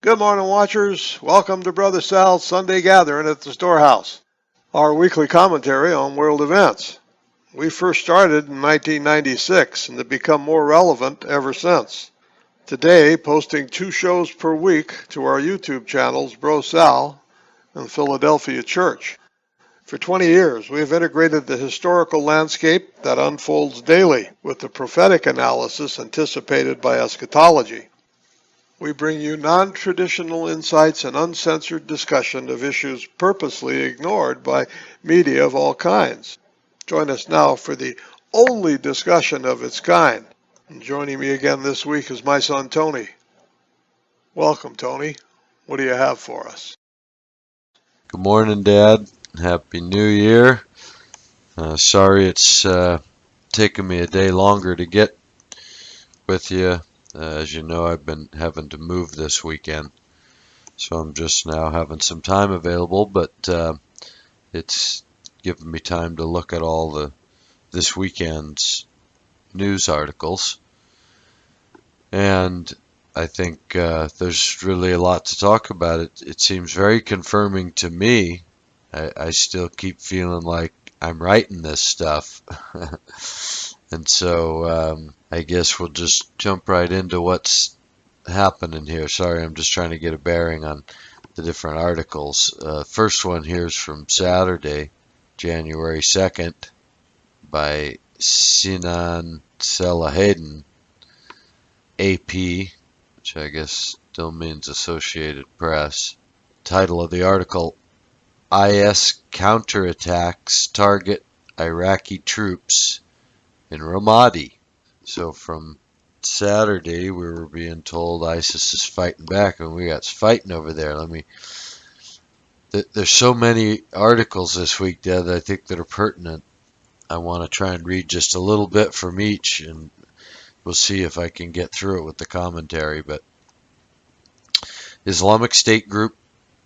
Good morning, watchers. Welcome to Brother Sal's Sunday Gathering at the Storehouse, our weekly commentary on world events. We first started in 1996 and have become more relevant ever since. Today, posting 2 shows per week to our YouTube channels, BroSal and Philadelphia Church. For 20 years, we have integrated the historical landscape that unfolds daily with the prophetic analysis anticipated by eschatology. We bring you non-traditional insights and uncensored discussion of issues purposely ignored by media of all kinds. Join us now for the only discussion of its kind. And joining me again this week is my son Tony. Welcome, Tony. What do you have for us? Good morning, Dad. Happy New Year. Sorry it's taken me a day longer to get with you. As you know, I've been having to move this weekend, so I'm just now having some time available, but it's given me time to look at all this weekend's news articles, and I think there's really a lot to talk about. It seems very confirming to me. I still keep feeling like I'm writing this stuff. And so I guess we'll just jump right into what's happening here. Sorry, I'm just trying to get a bearing on the different articles. First one here is from Saturday, January 2nd, by Sinan Salahedin, AP, which I guess still means Associated Press. Title of the article, IS counterattacks target Iraqi troops in Ramadi. So from Saturday, we were being told ISIS is fighting back, and we got fighting over there. There's so many articles this week, Dad, that I think that are pertinent. I want to try and read just a little bit from each, and we'll see if I can get through it with the commentary. But Islamic State group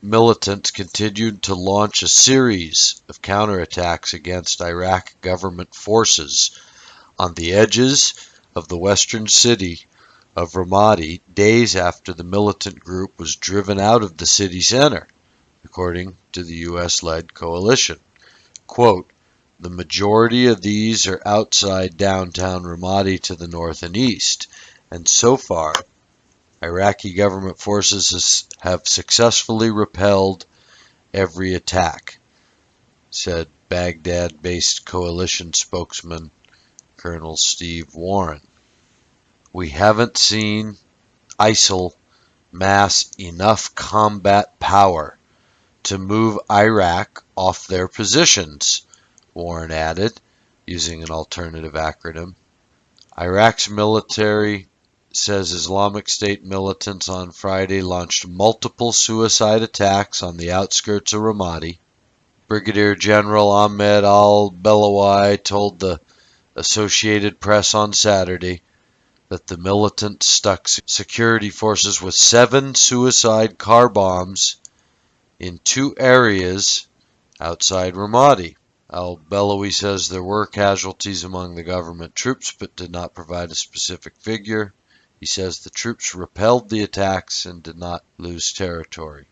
militants continued to launch a series of counterattacks against Iraq government forces on the edges of the western city of Ramadi days after the militant group was driven out of the city center, according to the U.S.-led coalition. Quote, the majority of these are outside downtown Ramadi to the north and east, and so far, Iraqi government forces have successfully repelled every attack, said Baghdad-based coalition spokesman Colonel Steve Warren. We haven't seen ISIL mass enough combat power to move Iraq off their positions, Warren added, using an alternative acronym. Iraq's military says Islamic State militants on Friday launched multiple suicide attacks on the outskirts of Ramadi. Brigadier General Ahmed al-Belawai told the Associated Press on Saturday that the militants stuck security forces with 7 suicide car bombs in 2 areas outside Ramadi. Al-Belawi says there were casualties among the government troops, but did not provide a specific figure. He says the troops repelled the attacks and did not lose territory.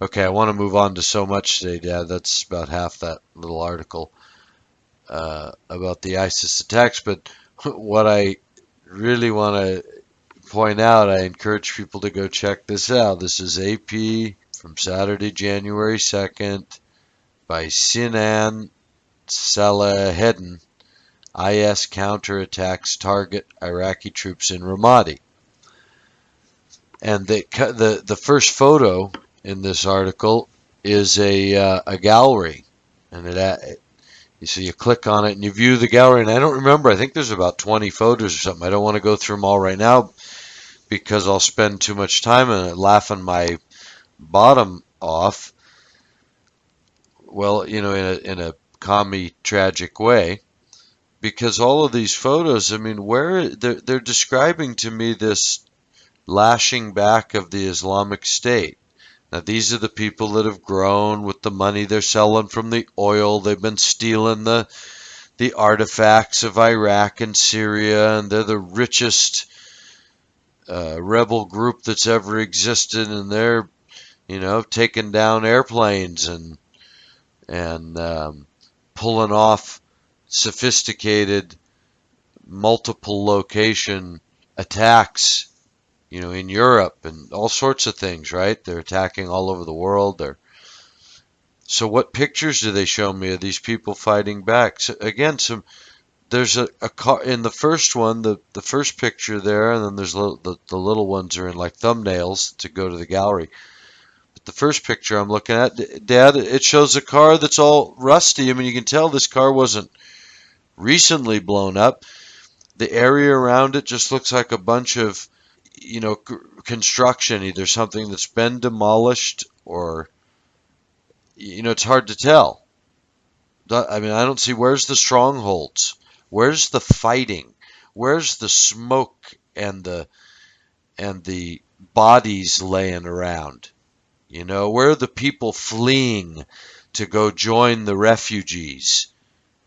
Okay, I want to move on to so much today, Dad. That's about half that little article about the ISIS attacks, but what I really want to point out, I encourage people to go check this out. This is AP from Saturday, January 2nd by Sinan Salahedin. IS counterattacks target Iraqi troops in Ramadi. And the first photo in this article is a gallery, and so you click on it and you view the gallery, and I don't remember, I think there's about 20 photos or something. I don't want to go through them all right now because I'll spend too much time in it laughing my bottom off. Well, you know, in a commie tragic way, because all of these photos, I mean, where they're describing to me this lashing back of the Islamic State. Now, these are the people that have grown with the money they're selling from the oil. They've been stealing the artifacts of Iraq and Syria, and they're the richest rebel group that's ever existed, and they're taking down airplanes and pulling off sophisticated multiple location attacks, in Europe and all sorts of things, right? They're attacking all over the world. So what pictures do they show me of these people fighting back? So again, there's a car in the first one, the first picture there, and then there's the little ones are in like thumbnails to go to the gallery. But the first picture I'm looking at, Dad, it shows a car that's all rusty. I mean, you can tell this car wasn't recently blown up. The area around it just looks like a bunch of, construction, either something that's been demolished or, it's hard to tell. I mean, I don't see where's the strongholds, where's the fighting, where's the smoke and the bodies laying around. Where are the people fleeing to go join the refugees?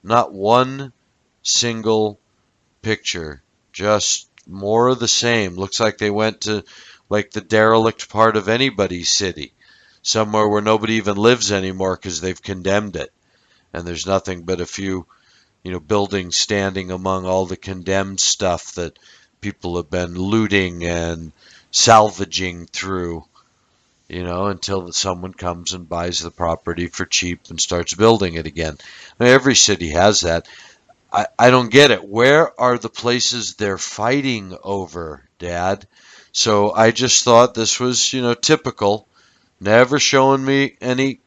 Not one single picture, just more of the same. Looks like they went to like the derelict part of anybody's city, somewhere where nobody even lives anymore because they've condemned it. And there's nothing but a few, buildings standing among all the condemned stuff that people have been looting and salvaging through, until someone comes and buys the property for cheap and starts building it again. I mean, every city has that. I don't get it. Where are the places they're fighting over, Dad? So I just thought this was, typical. Never showing me any,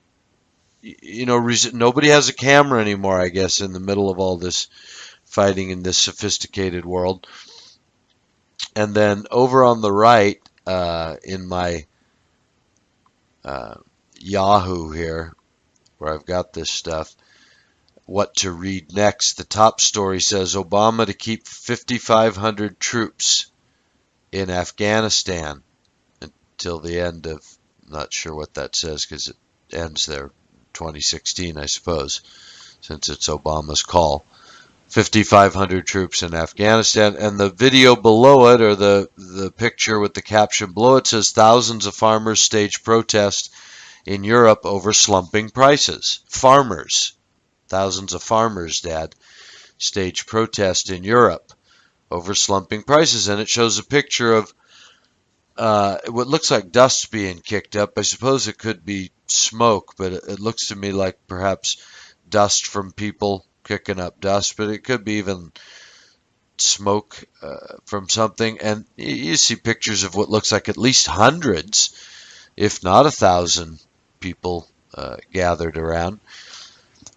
reason. Nobody has a camera anymore, I guess, in the middle of all this fighting in this sophisticated world. And then over on the right, in my Yahoo here, where I've got this stuff, what to read next. The top story says Obama to keep 5,500 troops in Afghanistan until the end of, not sure what that says because it ends there 2016, I suppose, since it's Obama's call. 5,500 troops in Afghanistan, and the video below it, or the picture with the caption below it, says thousands of farmers stage protest in Europe over slumping prices. Farmers. Thousands of farmers, Dad, stage protest in Europe over slumping prices. And it shows a picture of what looks like dust being kicked up. I suppose it could be smoke, but it looks to me like perhaps dust from people kicking up dust, but it could be even smoke from something. And you see pictures of what looks like at least hundreds, if not 1,000 people gathered around.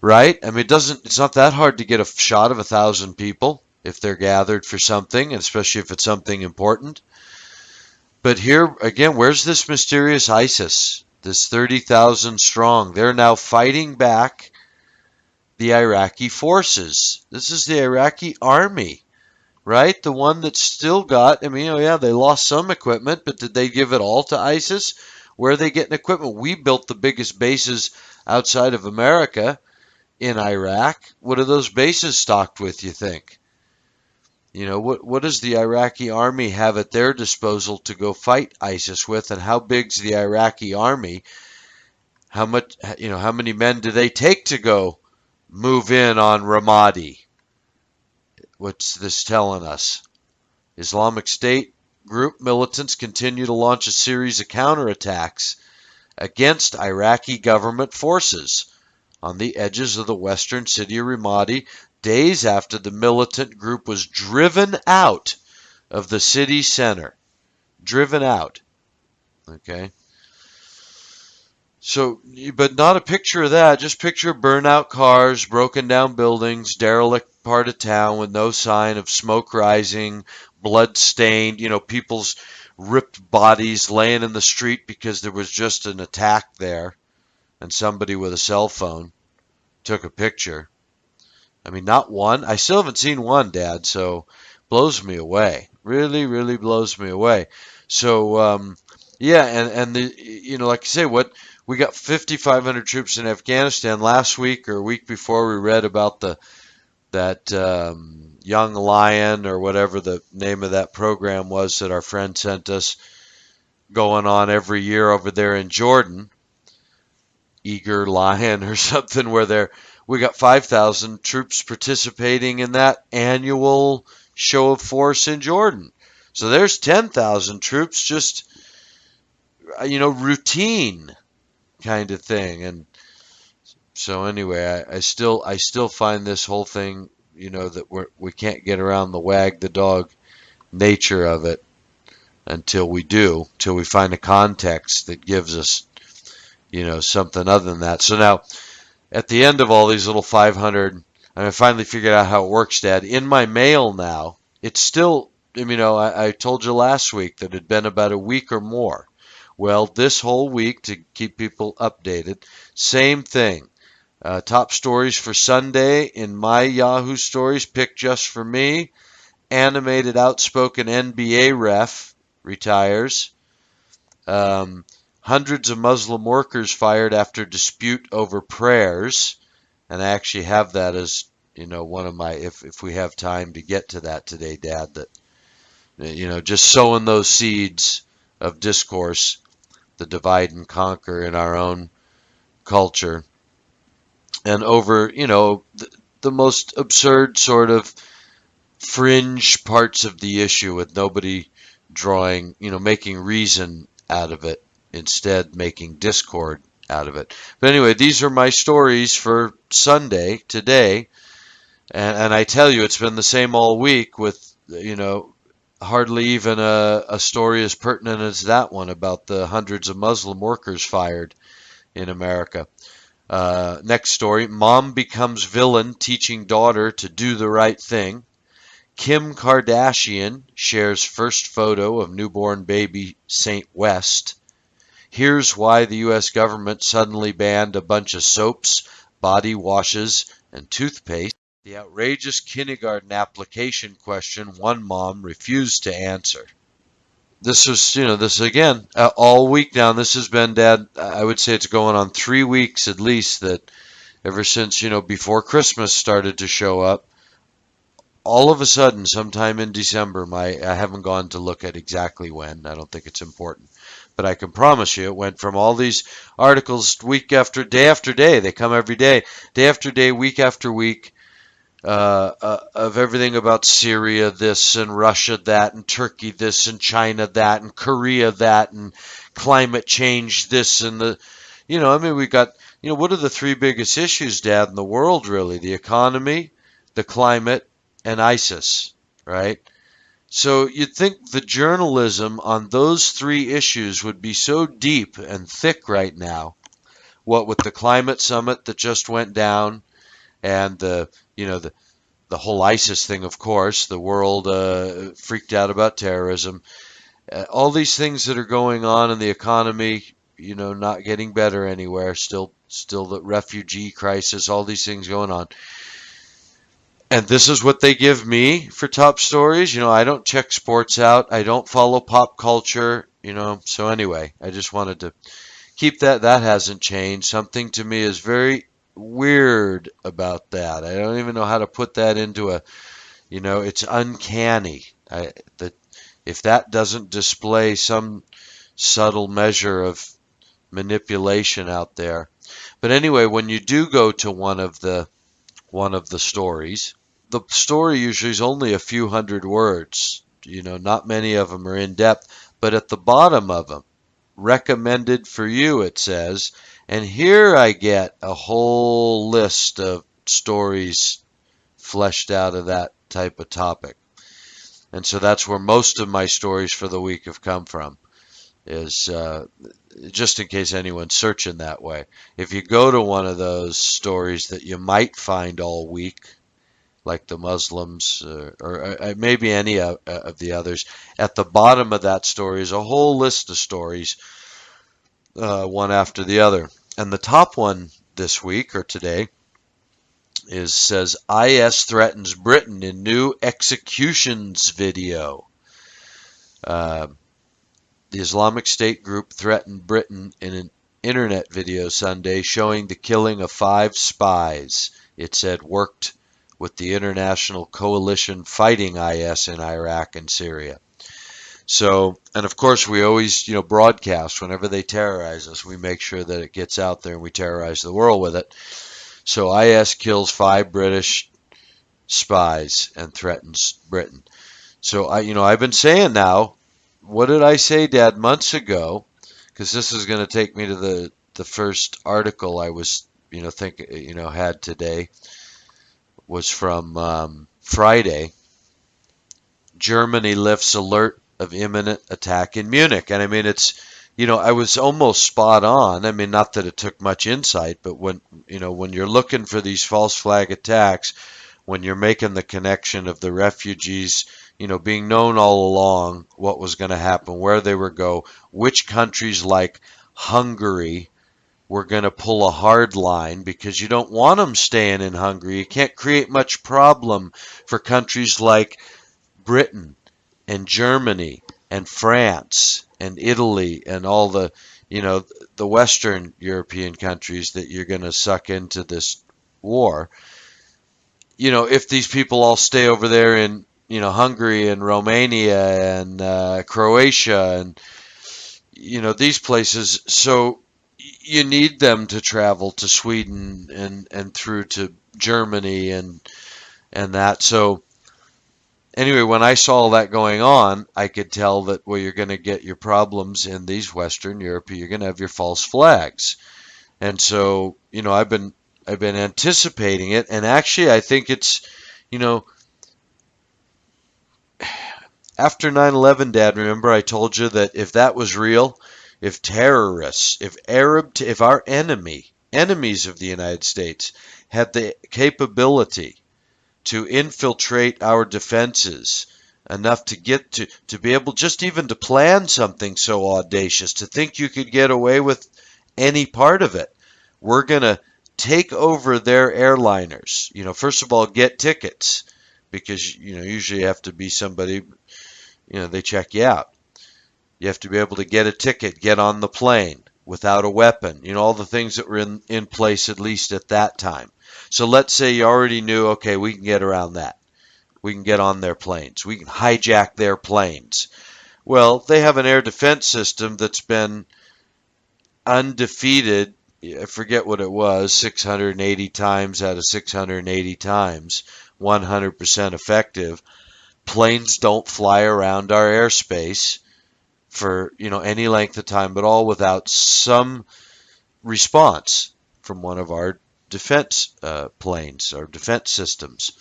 Right? I mean, it's not that hard to get a shot of 1,000 people if they're gathered for something, and especially if it's something important. But here, again, where's this mysterious ISIS, this 30,000 strong? They're now fighting back the Iraqi forces. This is the Iraqi army, right? The one that's still got, I mean, yeah, they lost some equipment, but did they give it all to ISIS? Where are they getting equipment? We built the biggest bases outside of America in Iraq. What are those bases stocked with, you think? What does the Iraqi army have at their disposal to go fight ISIS with, and how big's the Iraqi army? How many men do they take to go move in on Ramadi? What's this telling us? Islamic State group militants continue to launch a series of counterattacks against Iraqi government forces on the edges of the western city of Ramadi, days after the militant group was driven out of the city center. Driven out. Okay. So, but not a picture of that. Just picture burnout cars, broken down buildings, derelict part of town with no sign of smoke rising, blood stained, people's ripped bodies laying in the street because there was just an attack there and somebody with a cell phone took a picture. I mean, not one. I still haven't seen one, Dad, so blows me away. Really, really blows me away. So, yeah, and like I say, we got 5,500 troops in Afghanistan last week or a week before. We read about the that Young Lion, or whatever the name of that program was that our friend sent us, going on every year over there in Jordan, Eager Lion or something, where we got 5,000 troops participating in that annual show of force in Jordan. So there's 10,000 troops, just routine kind of thing. And so anyway, I still find this whole thing, that we can't get around the wag the dog nature of it until we find a context that gives us, something other than that. So now, at the end of all these little 500, I finally figured out how it works, Dad. In my mail now, it's still, I told you last week that it had been about a week or more. Well, this whole week, to keep people updated, same thing. Top stories for Sunday in my Yahoo stories, picked just for me. Animated outspoken NBA ref retires. Um, Hundreds of Muslim workers fired after dispute over prayers. And I actually have that as, one of my, if we have time to get to that today, Dad, that, just sowing those seeds of discourse, the divide and conquer in our own culture, and over, the most absurd sort of fringe parts of the issue, with nobody drawing, making reason out of it, instead making discord out of it. But anyway, these are my stories for Sunday today, and I tell you, it's been the same all week, with, hardly even a story as pertinent as that one about the hundreds of Muslim workers fired in America. Next story: Mom becomes villain, teaching daughter to do the right thing. Kim Kardashian shares first photo of newborn baby Saint West. Here's why the U.S. government suddenly banned a bunch of soaps, body washes, and toothpaste. The outrageous kindergarten application question one mom refused to answer. This was, this again, all week now. This has been, Dad, I would say it's going on 3 weeks at least, that ever since, before Christmas started to show up, all of a sudden, sometime in December, I haven't gone to look at exactly when. I don't think it's important. But I can promise you it went from all these articles week after day. They come every day after day, week after week, of everything about Syria this, and Russia that, and Turkey this, and China that, and Korea that, and climate change this, and we got, what are the three biggest issues, Dad, in the world, really? The economy, the climate, and ISIS, right? So you'd think the journalism on those three issues would be so deep and thick right now. What with the climate summit that just went down, and the whole ISIS thing, of course, the world freaked out about terrorism, all these things that are going on in the economy, not getting better anywhere, still the refugee crisis, all these things going on. And this is what they give me for top stories. I don't check sports out. I don't follow pop culture, So anyway, I just wanted to keep that. That hasn't changed. Something to me is very weird about that. I don't even know how to put that into it's uncanny. If that doesn't display some subtle measure of manipulation out there. But anyway, when you do go to one of the stories, the story usually is only a few hundred words. Not many of them are in depth, but at the bottom of them, recommended for you, it says, and here I get a whole list of stories fleshed out of that type of topic. And so that's where most of my stories for the week have come from, is just in case anyone's searching that way. If you go to one of those stories that you might find all week, like the Muslims, or maybe any of the others, at the bottom of that story is a whole list of stories, one after the other. And the top one this week, or today, says IS threatens Britain in new executions video. The Islamic State group threatened Britain in an internet video Sunday showing the killing of 5 spies it said worked with the international coalition fighting IS in Iraq and Syria. So, and of course, we always, broadcast whenever they terrorize us. We make sure that it gets out there and we terrorize the world with it. So, IS kills 5 British spies and threatens Britain. So, I've been saying now, what did I say, Dad, months ago? Because this is going to take me to the first article I was, had today was from Friday. Germany lifts alert of imminent attack in Munich. And I mean, I was almost spot on. I mean, not that it took much insight, but when you're looking for these false flag attacks, when you're making the connection of the refugees, being known all along what was going to happen, where they would go, which countries like Hungary were going to pull a hard line because you don't want them staying in Hungary. You can't create much problem for countries like Britain and Germany and France and Italy and all the Western European countries that you're going to suck into this war. If these people all stay over there in, Hungary and Romania and Croatia and, these places, so you need them to travel to Sweden and through to Germany and that. So anyway, when I saw that going on, I could tell that, well, you're going to get your problems in these Western Europe. You're going to have your false flags. And so, I've been anticipating it. And actually, I think it's, after 9/11, Dad, remember I told you that if that was real, if terrorists, if our enemies of the United States had the capability to infiltrate our defenses enough to get to be able just even to plan something so audacious, to think you could get away with any part of it. We're going to take over their airliners. First of all, get tickets because, usually you have to be somebody, they check you out. You have to be able to get a ticket, get on the plane without a weapon, all the things that were in place at least at that time. So let's say you already knew, okay, we can get around that. We can get on their planes. We can hijack their planes. Well, they have an air defense system that's been undefeated. I forget what it was, 680 times out of 680 times, 100% effective. Planes don't fly around our airspace for, any length of time, but all without some response from one of our defense planes or defense systems.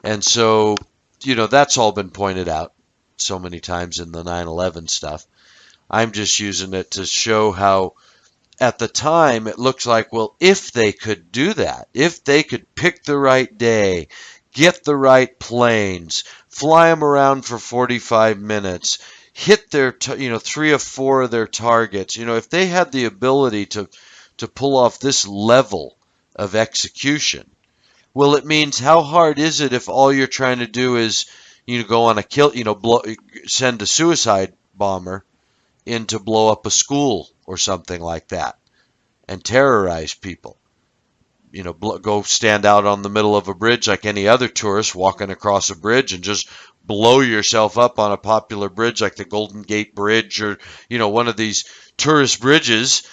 And so, that's all been pointed out so many times in the 9/11 stuff. I'm just using it to show how at the time it looks like, well, if they could do that, if they could pick the right day, get the right planes, fly them around for 45 minutes, hit their, 3 or 4 of their targets, if they had the ability to pull off this level of execution, well, it means how hard is it if all you're trying to do is, go on a kill, send a suicide bomber in to blow up a school or something like that and terrorize people. Go stand out on the middle of a bridge like any other tourist walking across a bridge and just blow yourself up on a popular bridge like the Golden Gate Bridge or, one of these tourist bridges.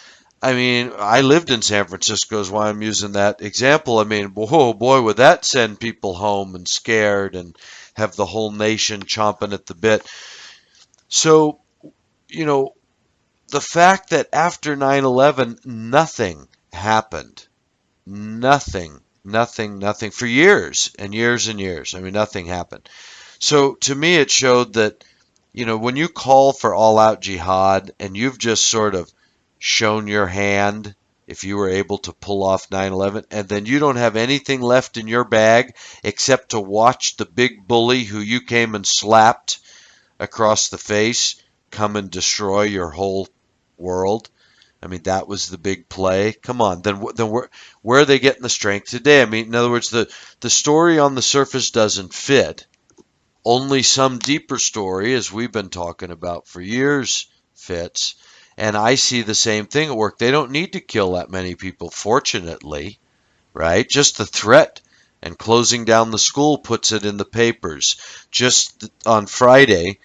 I mean, I lived in San Francisco is why I'm using that example. I mean, whoa, boy, would that send people home and scared and have the whole nation chomping at the bit. So, the fact that after 9/11, nothing happened. Nothing for years and years and years. I mean, nothing happened. So to me, it showed that, when you call for all out jihad and you've just sort of shown your hand, if you were able to pull off 9/11, and then you don't have anything left in your bag except to watch the big bully who you came and slapped across the face come and destroy your whole world. I mean, that was the big play. Come on, then where are they getting the strength today? I mean, in other words, the story on the surface doesn't fit. Only some deeper story, as we've been talking about for years, fits. And I see the same thing at work. They don't need to kill that many people, fortunately, right? Just the threat and closing down the school puts it in the papers. Just on Friday,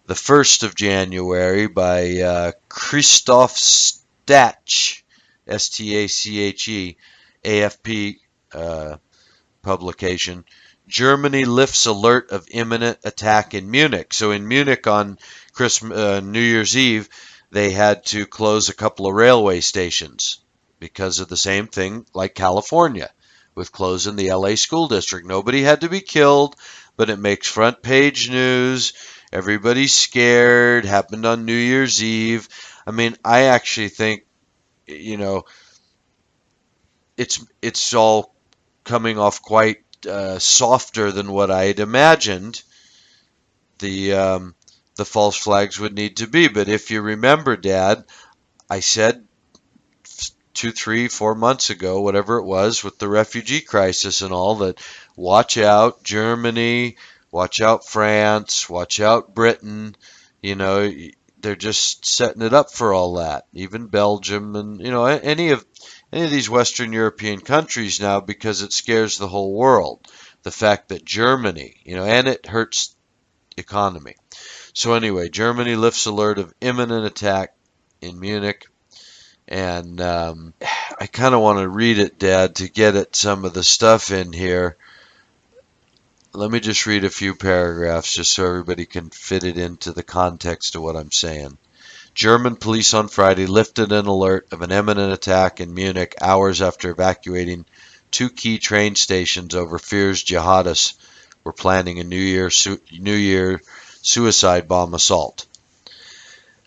the 1st of January, by Christoph Stach, Stache, AFP publication, Germany lifts alert of imminent attack in Munich. So in Munich on New Year's Eve, they had to close a couple of railway stations because of the same thing like California with closing the LA school district. Nobody had to be killed, but it makes front page news. Everybody's scared. Happened on New Year's Eve. I mean, I actually think, you know, it's all coming off quite softer than what I had imagined the false flags would need to be. But if you remember, Dad, I said 2, 3, 4 months ago, whatever it was, with the refugee crisis and all, that watch out Germany, watch out France, watch out Britain. You know, they're just setting it up for all that. Even Belgium and, you know, any of these Western European countries now, because it scares the whole world. The fact that Germany, you know, and it hurts economy. So anyway, Germany lifts alert of imminent attack in Munich. And I kind of want to read it, Dad, to get at some of the stuff in here. Let me just read a few paragraphs just so everybody can fit it into the context of what I'm saying. German police on Friday lifted an alert of an imminent attack in Munich hours after evacuating 2 key train stations over fears jihadists were planning a New Year suicide bomb assault.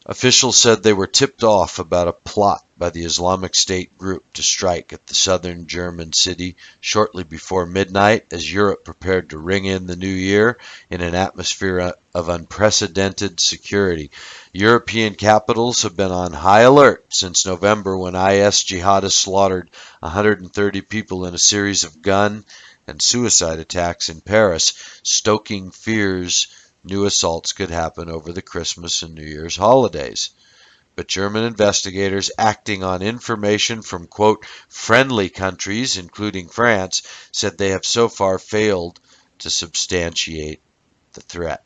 Officials said they were tipped off about a plot by the Islamic State group to strike at the southern German city shortly before midnight as Europe prepared to ring in the new year in an atmosphere of unprecedented security. European capitals have been on high alert since November, when IS jihadists slaughtered 130 people in a series of gun and suicide attacks in Paris, stoking fears new assaults could happen over the Christmas and New Year's holidays. But German investigators, acting on information from, quote, friendly countries, including France, said they have so far failed to substantiate the threat.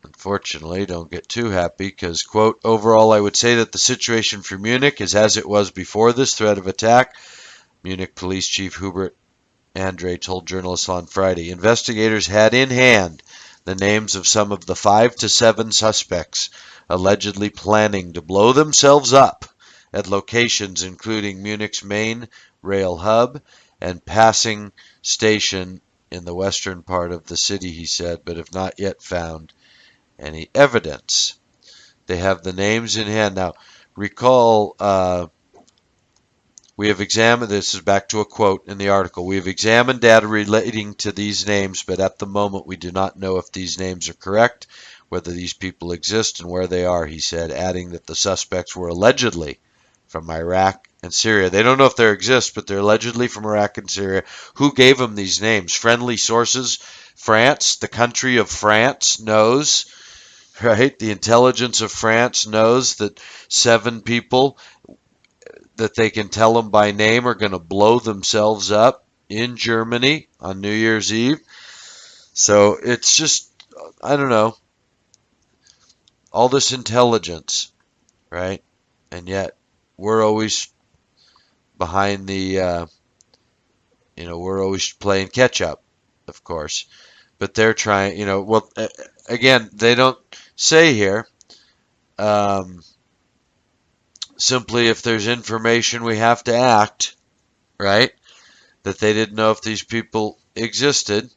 Unfortunately, don't get too happy because, quote, overall, I would say that the situation for Munich is as it was before this threat of attack, Munich Police Chief Hubert Andre told journalists on Friday. Investigators had in hand the names of some of the 5 to 7 suspects allegedly planning to blow themselves up at locations including Munich's main rail hub and passing station in the western part of the city, he said, but have not yet found any evidence. They have the names in hand. Now, recall, we have examined, this is back to a quote in the article, we have examined data relating to these names, but at the moment we do not know if these names are correct, whether these people exist and where they are, he said, adding that the suspects were allegedly from Iraq and Syria. They don't know if they exist, but they're allegedly from Iraq and Syria. Who gave them these names? Friendly sources. France, the country of France, knows, right? The intelligence of France knows that 7 people that they can tell them by name are going to blow themselves up in Germany on New Year's Eve. So it's just, I don't know, all this intelligence, right? And yet we're always behind the, we're always playing catch up, of course. But they're trying, again, they don't say here, simply if there's information we have to act, right? That they didn't know if these people existed.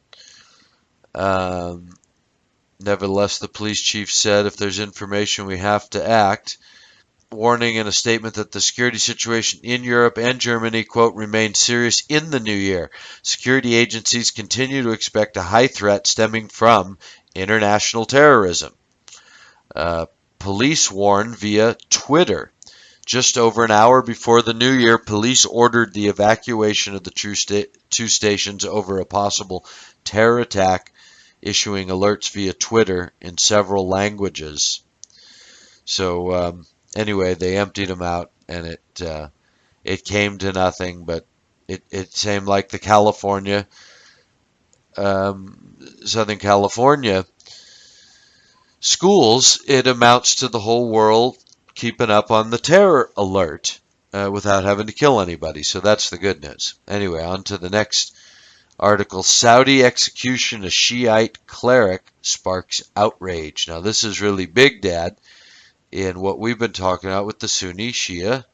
Nevertheless, the police chief said if there's information we have to act, warning in a statement that the security situation in Europe and Germany, quote, remains serious in the new year. Security agencies continue to expect a high threat stemming from international terrorism. Police warned via Twitter. Just over an hour before the new year, police ordered the evacuation of the 2 stations over a possible terror attack, issuing alerts via Twitter in several languages. So anyway, they emptied them out, and it came to nothing. But it seemed like the California Southern California schools, it amounts to the whole world keeping up on the terror alert without having to kill anybody. So that's the good news. Anyway, on to the next article. Saudi execution of Shiite cleric sparks outrage. Now, this is really big, Dad, in what we've been talking about with the Sunni Shia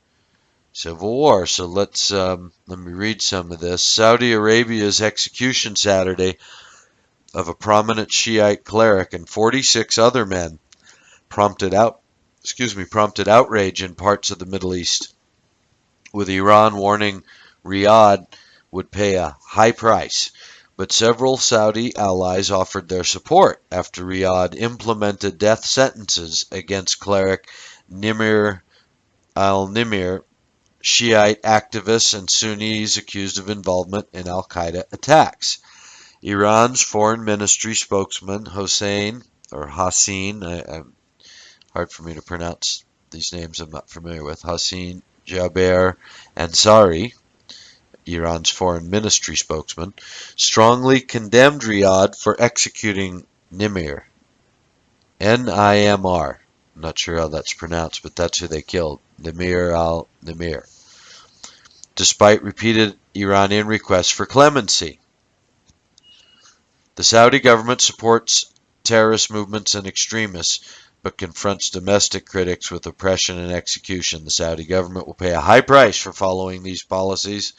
civil war. So let me read some of this. Saudi Arabia's execution Saturday of a prominent Shiite cleric and 46 other men prompted outrage in parts of the Middle East, with Iran warning Riyadh would pay a high price. But several Saudi allies offered their support after Riyadh implemented death sentences against cleric Nimr al-Nimr, Shiite activists and Sunnis accused of involvement in al-Qaeda attacks. Iran's foreign ministry spokesman Hossein, or Hassin, hard for me to pronounce these names I'm not familiar with, Hassin Jaber Ansari, Iran's foreign ministry spokesman, strongly condemned Riyadh for executing Nimr, N-I-M-R. I'm not sure how that's pronounced, but that's who they killed, Nimr al-Nimr, despite repeated Iranian requests for clemency. The Saudi government supports terrorist movements and extremists, but confronts domestic critics with oppression and execution. The Saudi government will pay a high price for following these policies,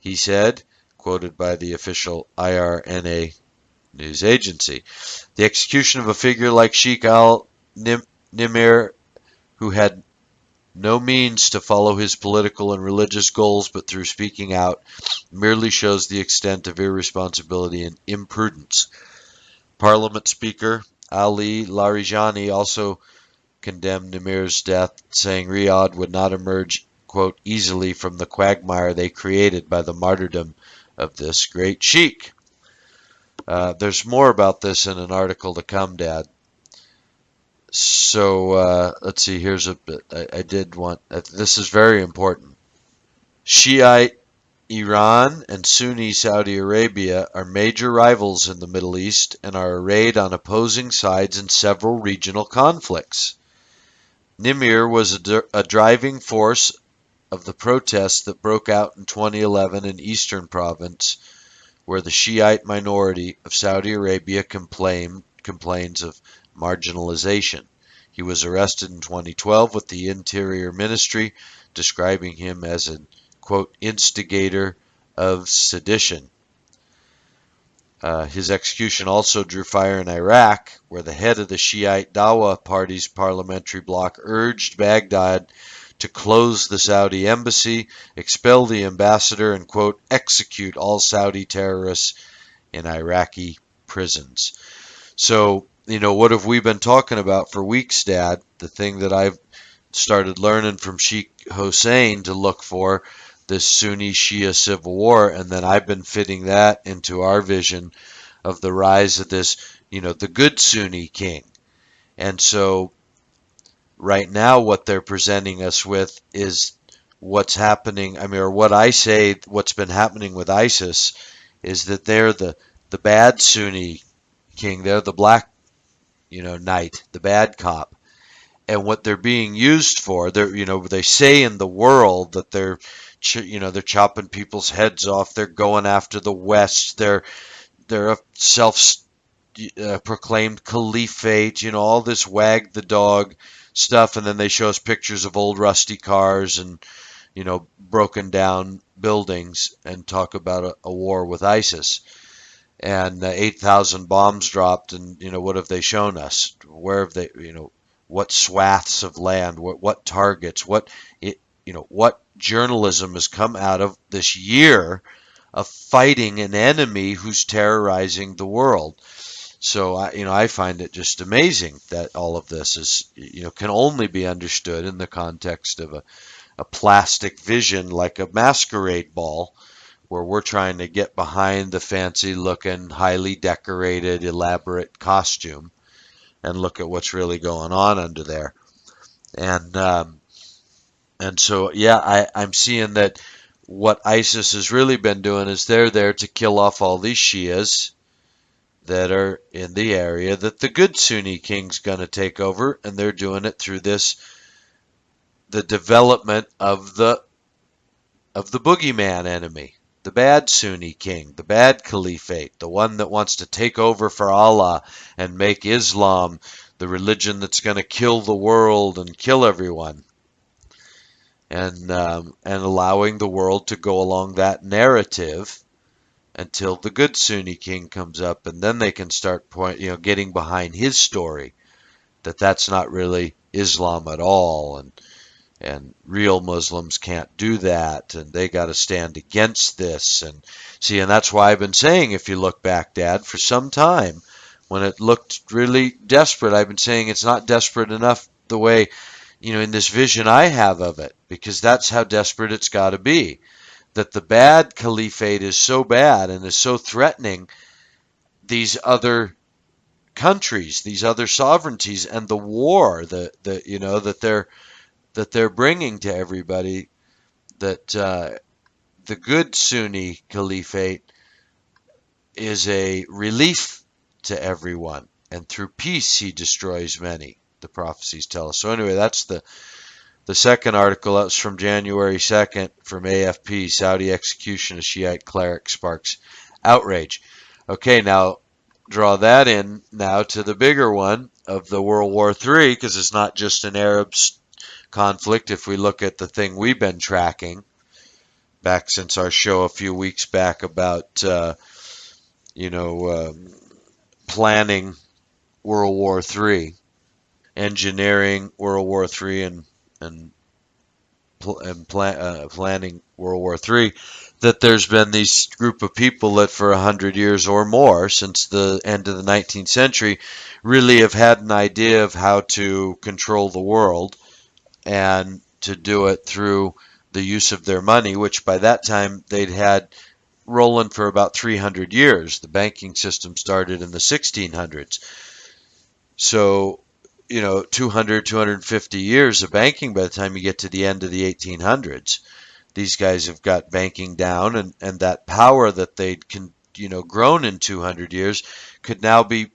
he said, quoted by the official IRNA news agency. The execution of a figure like Sheikh al-Nimr, who had no means to follow his political and religious goals, but through speaking out, merely shows the extent of irresponsibility and imprudence. Parliament Speaker Ali Larijani also condemned Nimir's death, saying Riyadh would not emerge, quote, easily from the quagmire they created by the martyrdom of this great sheikh. There's more about this in an article to come, Dad. So let's see, here's a bit. I did want, this is very important. Shiite Iran and Sunni Saudi Arabia are major rivals in the Middle East and are arrayed on opposing sides in several regional conflicts. Nimr was a driving force of the protests that broke out in 2011 in Eastern Province, where the Shiite minority of Saudi Arabia complains of marginalization. He was arrested in 2012 with the Interior Ministry describing him as an, quote, instigator of sedition. His execution also drew fire in Iraq, where the head of the Shiite Dawa Party's parliamentary bloc urged Baghdad to close the Saudi embassy, expel the ambassador, and, quote, execute all Saudi terrorists in Iraqi prisons. So, what have we been talking about for weeks, Dad? The thing that I've started learning from Sheikh Hossein to look for, this Sunni Shia civil war, and then I've been fitting that into our vision of the rise of this, the good Sunni king. And so right now what they're presenting us with is what's happening, or what I say, what's been happening with ISIS is that they're the bad Sunni king, they're the black, knight, the bad cop. And what they're being used for, they say in the world that they're chopping people's heads off, they're going after the West, they're a self-proclaimed caliphate, all this wag the dog stuff, and then they show us pictures of old rusty cars and broken down buildings and talk about a war with ISIS. And 8,000 bombs dropped, and what have they shown us? Where have they, what swaths of land, what targets, what journalism has come out of this year of fighting an enemy who's terrorizing the world. So I find it just amazing that all of this is can only be understood in the context of a plastic vision like a masquerade ball, where we're trying to get behind the fancy looking, highly decorated, elaborate costume and look at what's really going on under there. And so, yeah, I'm seeing that what ISIS has really been doing is they're there to kill off all these Shias, that are in the area that the good Sunni king's going to take over, and they're doing it through the development of the boogeyman enemy, the bad Sunni king, the bad caliphate, the one that wants to take over for Allah and make Islam the religion that's going to kill the world and kill everyone, and allowing the world to go along that narrative until the good Sunni king comes up, and then they can start getting behind his story that that's not really Islam at all, and real Muslims can't do that, and they got to stand against this. And see, and that's why I've been saying, if you look back, Dad, for some time, when it looked really desperate, I've been saying it's not desperate enough the way, in this vision I have of it, because that's how desperate it's got to be. That the bad caliphate is so bad and is so threatening these other countries, these other sovereignties, and the war that they're bringing to everybody, that the good Sunni caliphate is a relief to everyone, and through peace he destroys many, the prophecies tell us. So anyway, that's the second article. That was from January 2nd from AFP. Saudi execution of Shiite cleric sparks outrage. Okay, now draw that in now to the bigger one of the World War III, because it's not just an Arab conflict. If we look at the thing we've been tracking back since our show a few weeks back about planning World War III, engineering World War III, and planning World War III, that there's been these group of people that for 100 years or more, since the end of the 19th century, really have had an idea of how to control the world, and to do it through the use of their money, which by that time they'd had rolling for about 300 years. The banking system started in the 1600s. So, 200, 250 years of banking by the time you get to the end of the 1800s. These guys have got banking down, and that power that they'd grown in 200 years could now be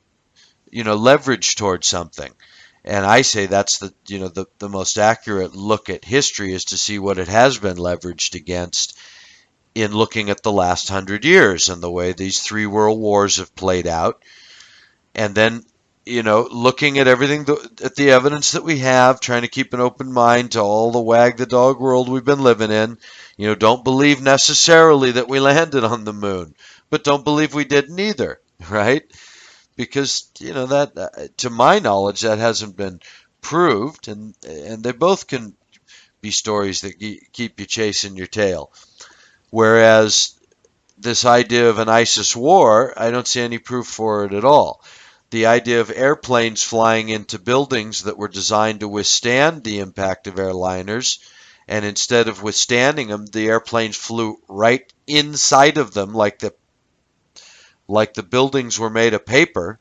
leveraged towards something. And I say that's the most accurate look at history, is to see what it has been leveraged against in looking at the last 100 years and the way these three world wars have played out. And then, looking at everything, at the evidence that we have, trying to keep an open mind to all the wag the dog world we've been living in. Don't believe necessarily that we landed on the moon, but don't believe we didn't either, right? Because that, to my knowledge, that hasn't been proved, and they both can be stories that keep you chasing your tail. Whereas this idea of an ISIS war, I don't see any proof for it at all. The idea of airplanes flying into buildings that were designed to withstand the impact of airliners, and instead of withstanding them, the airplanes flew right inside of them, like the buildings were made of paper,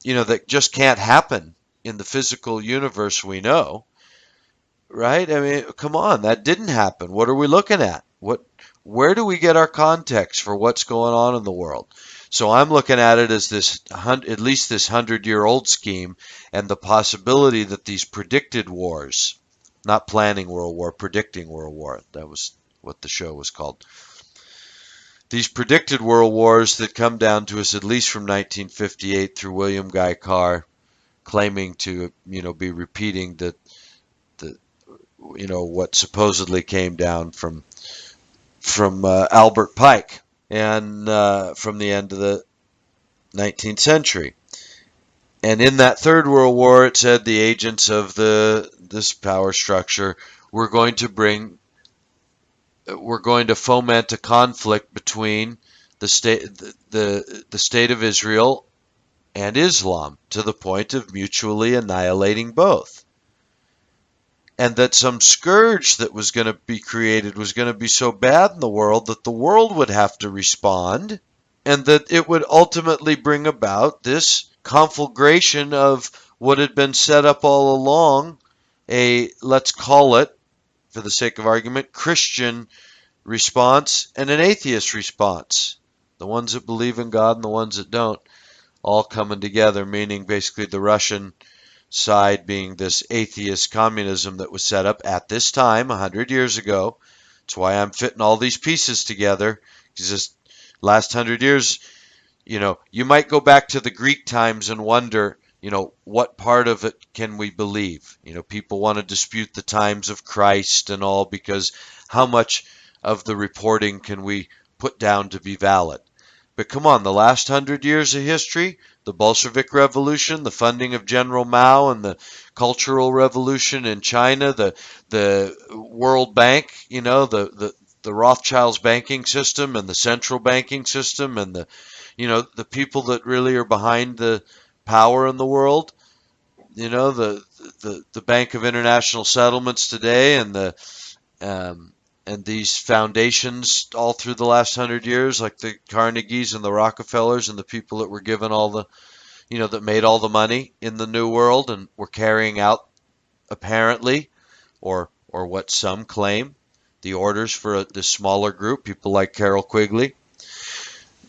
that just can't happen in the physical universe we know, right? I mean, come on, that didn't happen. What are we looking at? Where do we get our context for what's going on in the world? So I'm looking at it as at least this 100-year-old scheme, and the possibility that these predicted wars, not planning World War, predicting World War, that was what the show was called. These predicted world wars that come down to us at least from 1958 through William Guy Carr, claiming to be repeating the what supposedly came down from Albert Pike, and from the end of the 19th century. And in that Third World War, it said the agents of this power structure were going to foment a conflict between the state of Israel and Islam, to the point of mutually annihilating both. And that some scourge that was going to be created was going to be so bad in the world that the world would have to respond, and that it would ultimately bring about this conflagration of what had been set up all along, let's call it, for the sake of argument, Christian response and an atheist response. The ones that believe in God and the ones that don't. all coming together, meaning basically the Russian side being this atheist communism that was set up at this time 100 years ago. That's why I'm fitting all these pieces together, because this last 100 years, you might go back to the Greek times and wonder, what part of it can we believe? People want to dispute the times of Christ and all, because how much of the reporting can we put down to be valid? But come on, the last 100 years of history, the Bolshevik Revolution, the funding of General Mao, and the Cultural Revolution in China, the World Bank, the Rothschilds banking system and the central banking system, and the people that really are behind the power in the world, the Bank of International Settlements today, and um, these foundations all through the last 100 years, like the Carnegies and the Rockefellers and the people that were given all the, that made all the money in the New World and were carrying out, apparently, or what some claim, the orders for this smaller group, people like Carol Quigley,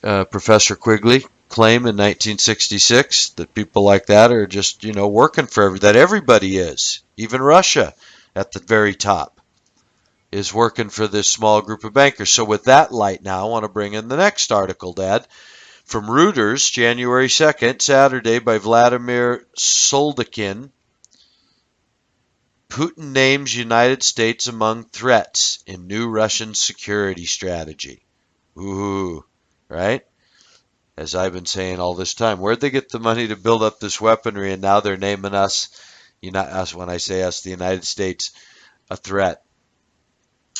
Professor Quigley, claim in 1966 that people like that are just, working for that everybody is, even Russia at the very top is working for this small group of bankers. So with that light now, I want to bring in the next article, Dad, from Reuters, January 2nd, Saturday, by Vladimir Soldakin. Putin names United States among threats in new Russian security strategy. Ooh, right? As I've been saying all this time, where'd they get the money to build up this weaponry, and now they're naming us, us, when I say us, the United States, a threat?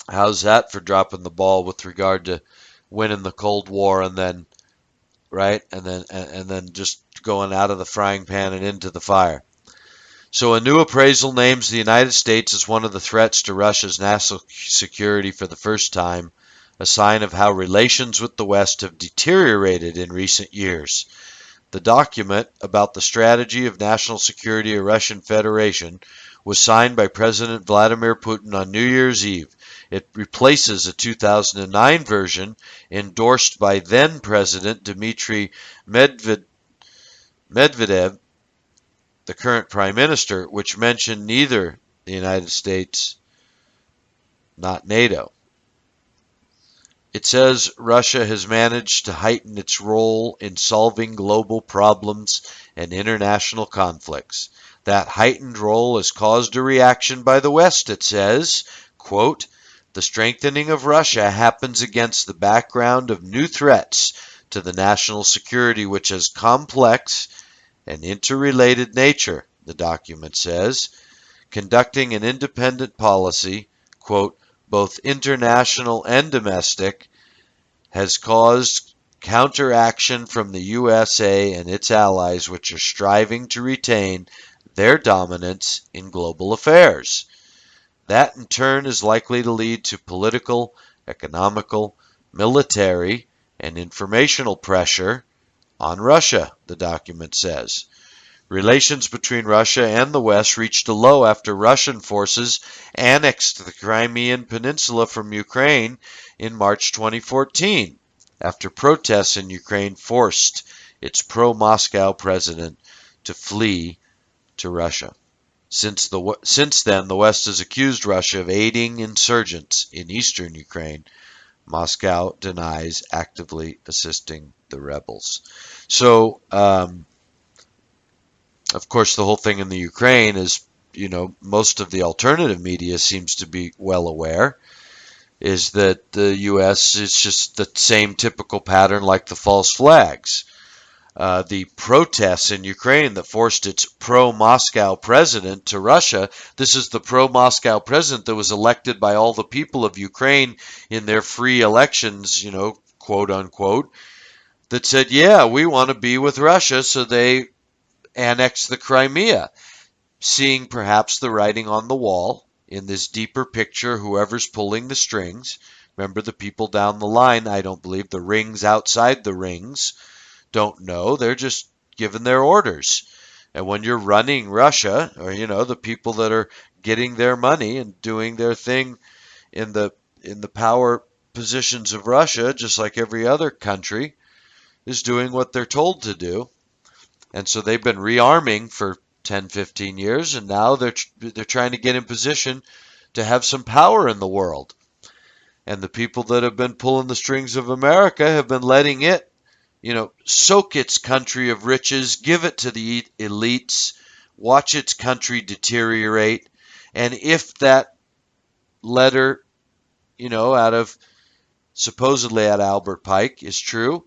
How's that for dropping the ball with regard to winning the Cold War, and then, right, and then just going out of the frying pan and into the fire? So a new appraisal names the United States as one of the threats to Russia's national security for the first time, a sign of how relations with the West have deteriorated in recent years. The document about the strategy of national security of Russian Federation was signed by President Vladimir Putin on New Year's Eve. It replaces a 2009 version endorsed by then-President Dmitry Medvedev, the current Prime Minister, which mentioned neither the United States nor NATO. It says Russia has managed to heighten its role in solving global problems and international conflicts. That heightened role has caused a reaction by the West, it says. Quote, the strengthening of Russia happens against the background of new threats to the national security, which has complex and interrelated nature, the document says. Conducting an independent policy, quote, both international and domestic, has caused counteraction from the USA and its allies, which are striving to retain their dominance in global affairs. That in turn is likely to lead to political, economical, military, and informational pressure on Russia, the document says. Relations between Russia and the West reached a low after Russian forces annexed the Crimean Peninsula from Ukraine in March 2014, after protests in Ukraine forced its pro-Moscow president to flee to Russia. Since then, the West has accused Russia of aiding insurgents in eastern Ukraine. Moscow denies actively assisting the rebels. So, of course, the whole thing in the Ukraine is, most of the alternative media seems to be well aware, is that the U.S. is just the same typical pattern like the false flags. The protests in Ukraine that forced its pro-Moscow president to Russia. This is the pro-Moscow president that was elected by all the people of Ukraine in their free elections, quote unquote, that said, yeah, we want to be with Russia, so they annexed the Crimea, seeing perhaps the writing on the wall in this deeper picture, whoever's pulling the strings. Remember, the people down the line, I don't believe, the rings outside the rings, don't know. They're just giving their orders. And when you're running Russia, or the people that are getting their money and doing their thing in the power positions of Russia, just like every other country, is doing what they're told to do. And so they've been rearming for 10, 15 years, and now they're trying to get in position to have some power in the world. And the people that have been pulling the strings of America have been letting it, soak its country of riches, give it to the elites, watch its country deteriorate. And if that letter, out of supposedly at Albert Pike is true,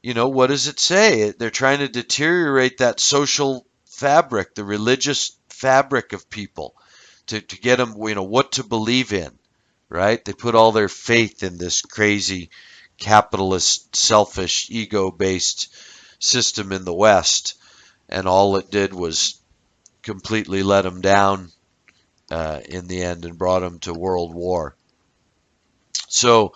what does it say? They're trying to deteriorate that social fabric, the religious fabric of people to get them, what to believe in, right? They put all their faith in this crazy capitalist, selfish, ego-based system in the West, and all it did was completely let them down in the end and brought them to world war. So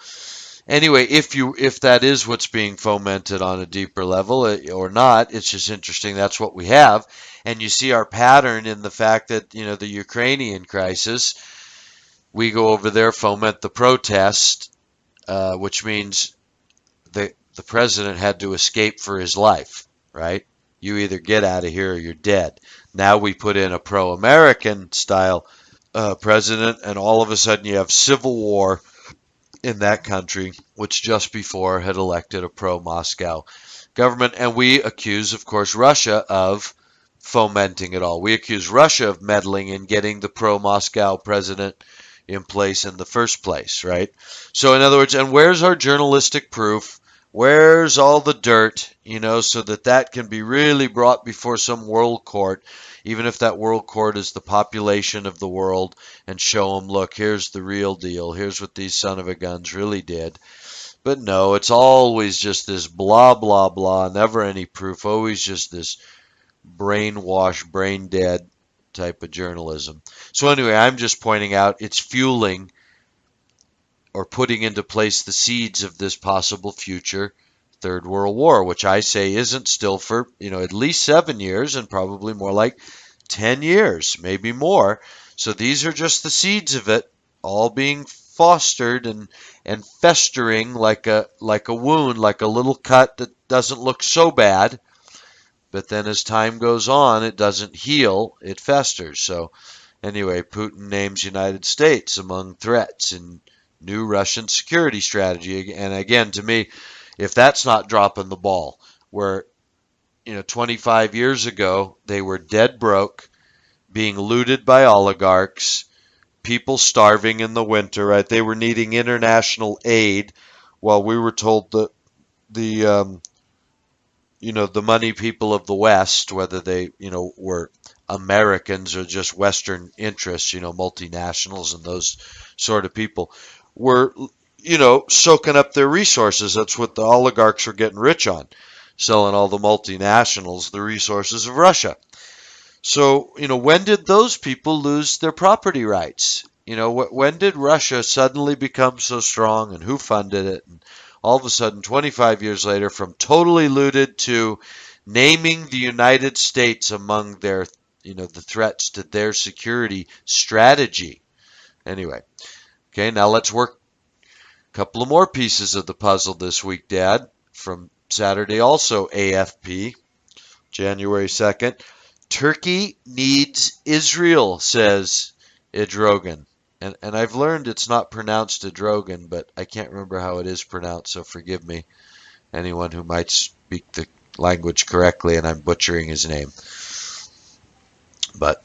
anyway, if that is what's being fomented on a deeper level or not, it's just interesting. That's what we have, and you see our pattern in the fact that the Ukrainian crisis. We go over there, foment the protest, which means the president had to escape for his life, right? You either get out of here or you're dead. Now we put in a pro-American style president, and all of a sudden you have civil war in that country, which just before had elected a pro-Moscow government. And we accuse, of course, Russia of fomenting it all. We accuse Russia of meddling in getting the pro-Moscow president in place in the first place, right? So in other words, and where's our journalistic proof? Where's all the dirt, so that can be really brought before some world court, even if that world court is the population of the world, and show them, look, here's the real deal. Here's what these son of a guns really did. But no, it's always just this blah, blah, blah, never any proof, always just this brainwashed, brain dead type of journalism. So anyway, I'm just pointing out it's fueling or putting into place the seeds of this possible future Third World War, which I say isn't still for, at least 7 years and probably more like 10 years, maybe more. So these are just the seeds of it, all being fostered and festering like a wound, like a little cut that doesn't look so bad. But then as time goes on, it doesn't heal, it festers. So anyway, Putin names United States among threats in new Russian security strategy. And again, to me, if that's not dropping the ball, where 25 years ago they were dead broke, being looted by oligarchs, people starving in the winter, right? They were needing international aid, while we were told that the the money people of the West, whether they were Americans or just Western interests, multinationals and those sort of people, were soaking up their resources. That's what the oligarchs were getting rich on, selling all the multinationals the resources of Russia. So, when did those people lose their property rights? When did Russia suddenly become so strong, and who funded it? And all of a sudden, 25 years later, from totally looted to naming the United States among their, the threats to their security strategy. Anyway, okay, now let's work a couple of more pieces of the puzzle this week, Dad, from Saturday, also AFP, January 2nd. Turkey needs Israel, says Idrogan. And I've learned it's not pronounced Idrogan, but I can't remember how it is pronounced, so forgive me, anyone who might speak the language correctly and I'm butchering his name. But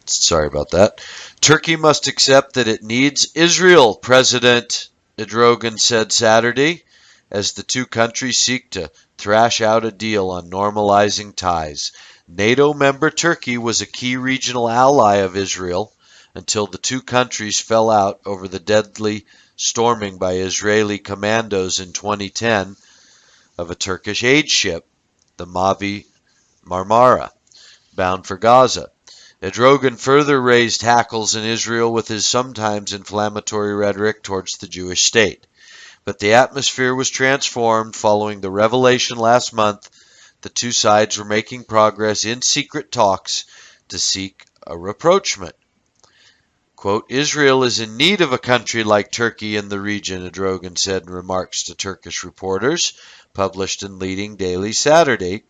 sorry about that. Turkey must accept that it needs Israel, President Idrogan said Saturday, as the two countries seek to thrash out a deal on normalizing ties. NATO member Turkey was a key regional ally of Israel until the two countries fell out over the deadly storming by Israeli commandos in 2010 of a Turkish aid ship, the Mavi Marmara, bound for Gaza. Erdogan further raised hackles in Israel with his sometimes inflammatory rhetoric towards the Jewish state. But the atmosphere was transformed following the revelation last month. The two sides were making progress in secret talks to seek a rapprochement. Quote, Israel is in need of a country like Turkey in the region, Erdogan said in remarks to Turkish reporters, published in Leading Daily Saturday.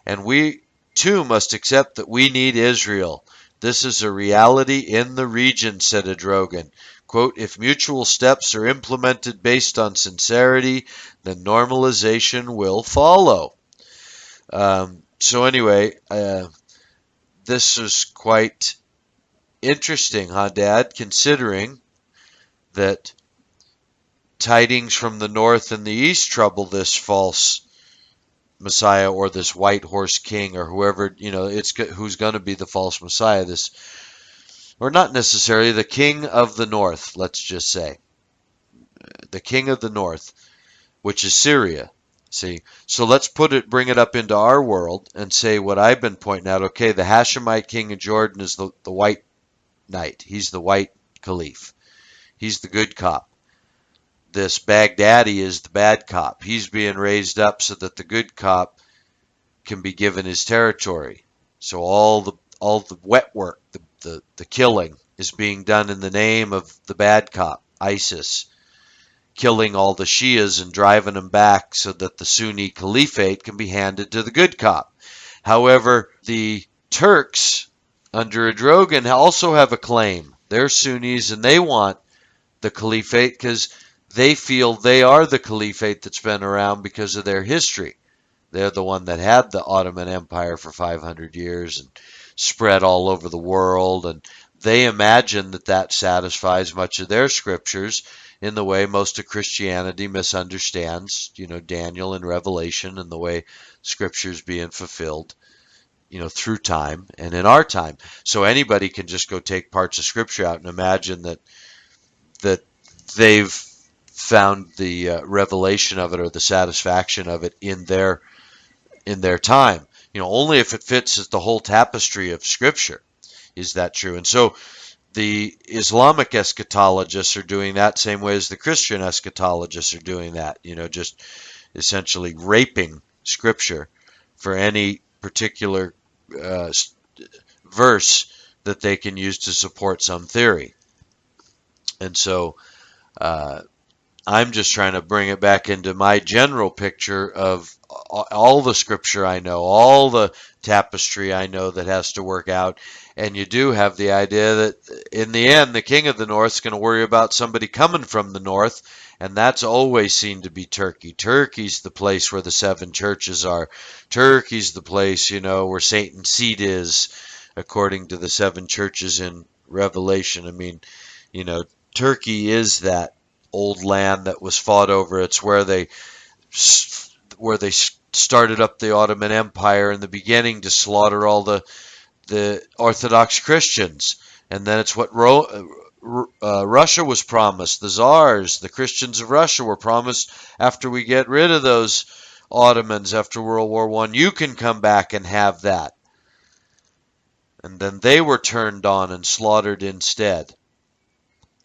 and we too must accept that we need Israel. This is a reality in the region, said Adrogan. Quote, if mutual steps are implemented based on sincerity, then normalization will follow. So anyway, this is quite interesting, huh, Dad, considering that tidings from the north and the east trouble this false Messiah or this white horse king or whoever, it's who's going to be the false Messiah. This, or not necessarily the king of the north, let's just say. The king of the north, which is Syria. See, so let's bring it up into our world and say what I've been pointing out. Okay, the Hashemite king of Jordan is the white knight. He's the white caliph. He's the good cop. This Baghdadi is the bad cop. He's being raised up so that the good cop can be given his territory. So all the wet work, the killing is being done in the name of the bad cop, ISIS, killing all the Shias and driving them back so that the Sunni caliphate can be handed to the good cop. However, the Turks under Adrogan also have a claim. They're Sunnis and they want the caliphate because they feel they are the caliphate that's been around because of their history. They're the one that had the Ottoman Empire for 500 years and spread all over the world, and they imagine that satisfies much of their scriptures in the way most of Christianity misunderstands, Daniel and Revelation and the way scripture's being fulfilled, through time and in our time. So anybody can just go take parts of scripture out and imagine that they've found the revelation of it or the satisfaction of it in their time. Only if it fits the whole tapestry of Scripture is that true. And so the Islamic eschatologists are doing that same way as the Christian eschatologists are doing that. Just essentially raping Scripture for any particular verse that they can use to support some theory. And so I'm just trying to bring it back into my general picture of all the scripture I know, all the tapestry I know that has to work out. And you do have the idea that in the end, the king of the north is going to worry about somebody coming from the north. And that's always seen to be Turkey. Turkey's the place where the 7 churches are. Turkey's the place, where Satan's seat is, according to the 7 churches in Revelation. I mean, Turkey is that old land that was fought over. It's where they started up the Ottoman Empire in the beginning to slaughter all the Orthodox Christians, and then it's what Russia was promised. The Tsars, the Christians of Russia, were promised after we get rid of those Ottomans after World War I, you can come back and have that. And then they were turned on and slaughtered instead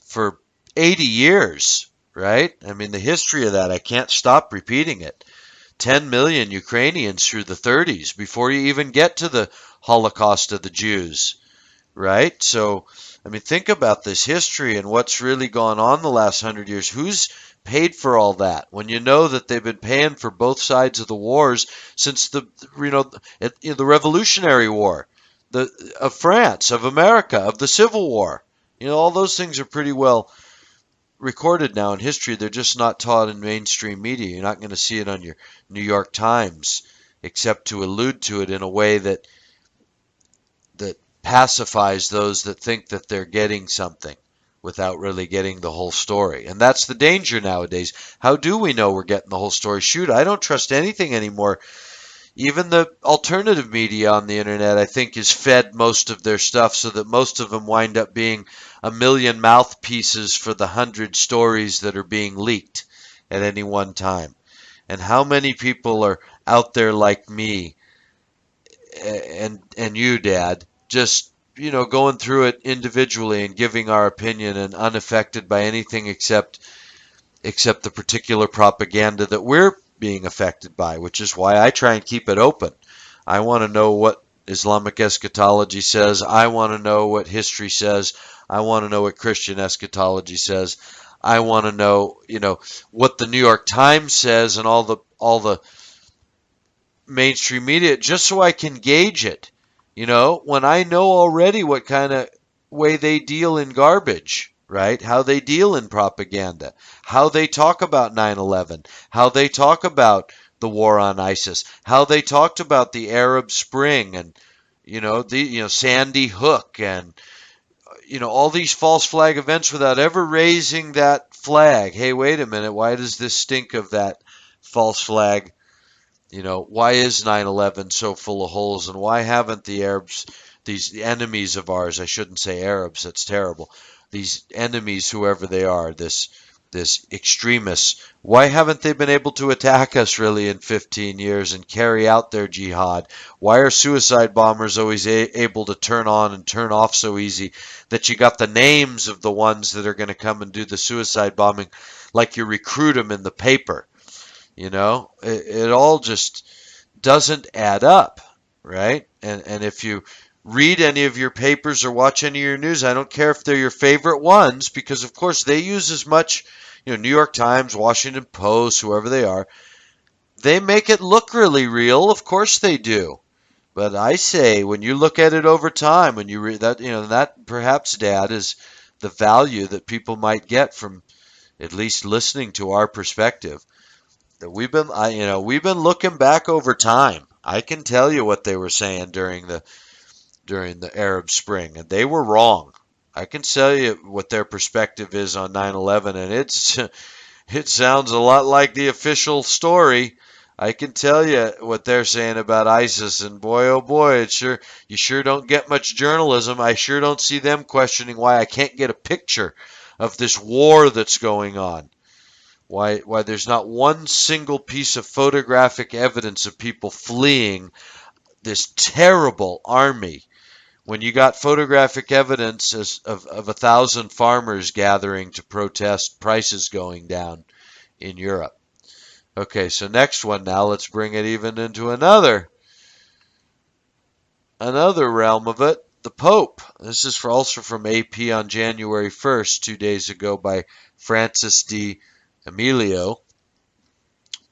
for 80 years, right? I mean, the history of that, I can't stop repeating it. 10 million Ukrainians through the 30s before you even get to the Holocaust of the Jews, right? So, I mean, think about this history and what's really gone on the last 100 years. Who's paid for all that when you know that they've been paying for both sides of the wars since the Revolutionary War, of France, of America, of the Civil War? All those things are pretty well recorded now in history. They're just not taught in mainstream media. You're not going to see it on your New York Times, except to allude to it in a way that pacifies those that think that they're getting something without really getting the whole story. And that's the danger nowadays. How do we know we're getting the whole story? Shoot, I don't trust anything anymore. Even the alternative media on the internet, I think, is fed most of their stuff so that most of them wind up being a million mouthpieces for the 100 stories that are being leaked at any one time. And how many people are out there like me and you, Dad, just going through it individually and giving our opinion and unaffected by anything except the particular propaganda that we're being affected by, which is why I try and keep it open. I want to know what Islamic eschatology says. I want to know what history says. I want to know what Christian eschatology says. I want to know, what the New York Times says and all the mainstream media just so I can gauge it. When I know already what kind of way they deal in garbage, right? How they deal in propaganda, how they talk about 9/11, how they talk about the war on ISIS, how they talked about the Arab Spring and Sandy Hook and all these false flag events without ever raising that flag. Hey, wait a minute, why does this stink of that false flag? Why is 9/11 so full of holes, and why haven't the Arabs, these enemies of ours, I shouldn't say Arabs, that's terrible, these enemies, whoever they are, this extremists, why haven't they been able to attack us really in 15 years and carry out their jihad? Why are suicide bombers always able to turn on and turn off so easy that you got the names of the ones that are going to come and do the suicide bombing like you recruit them in the paper? It all just doesn't add up, right? And if you read any of your papers or watch any of your news, I don't care if they're your favorite ones, because of course they use as much, New York Times, Washington Post, whoever they are, they make it look really real. Of course they do. But I say, when you look at it over time, when you read that, that perhaps, Dad, is the value that people might get from at least listening to our perspective. That we've been looking back over time. I can tell you what they were saying during the Arab Spring, and they were wrong. I can tell you what their perspective is on 9/11, and it sounds a lot like the official story. I can tell you what they're saying about ISIS, and boy, oh boy, you sure don't get much journalism. I sure don't see them questioning why I can't get a picture of this war that's going on. Why there's not one single piece of photographic evidence of people fleeing this terrible army when you got photographic evidence of 1,000 farmers gathering to protest prices going down in Europe. Okay, so next one now, let's bring it even into another realm of it. The Pope. This is also from AP on January 1st, 2 days ago, by Francis D. Emilio.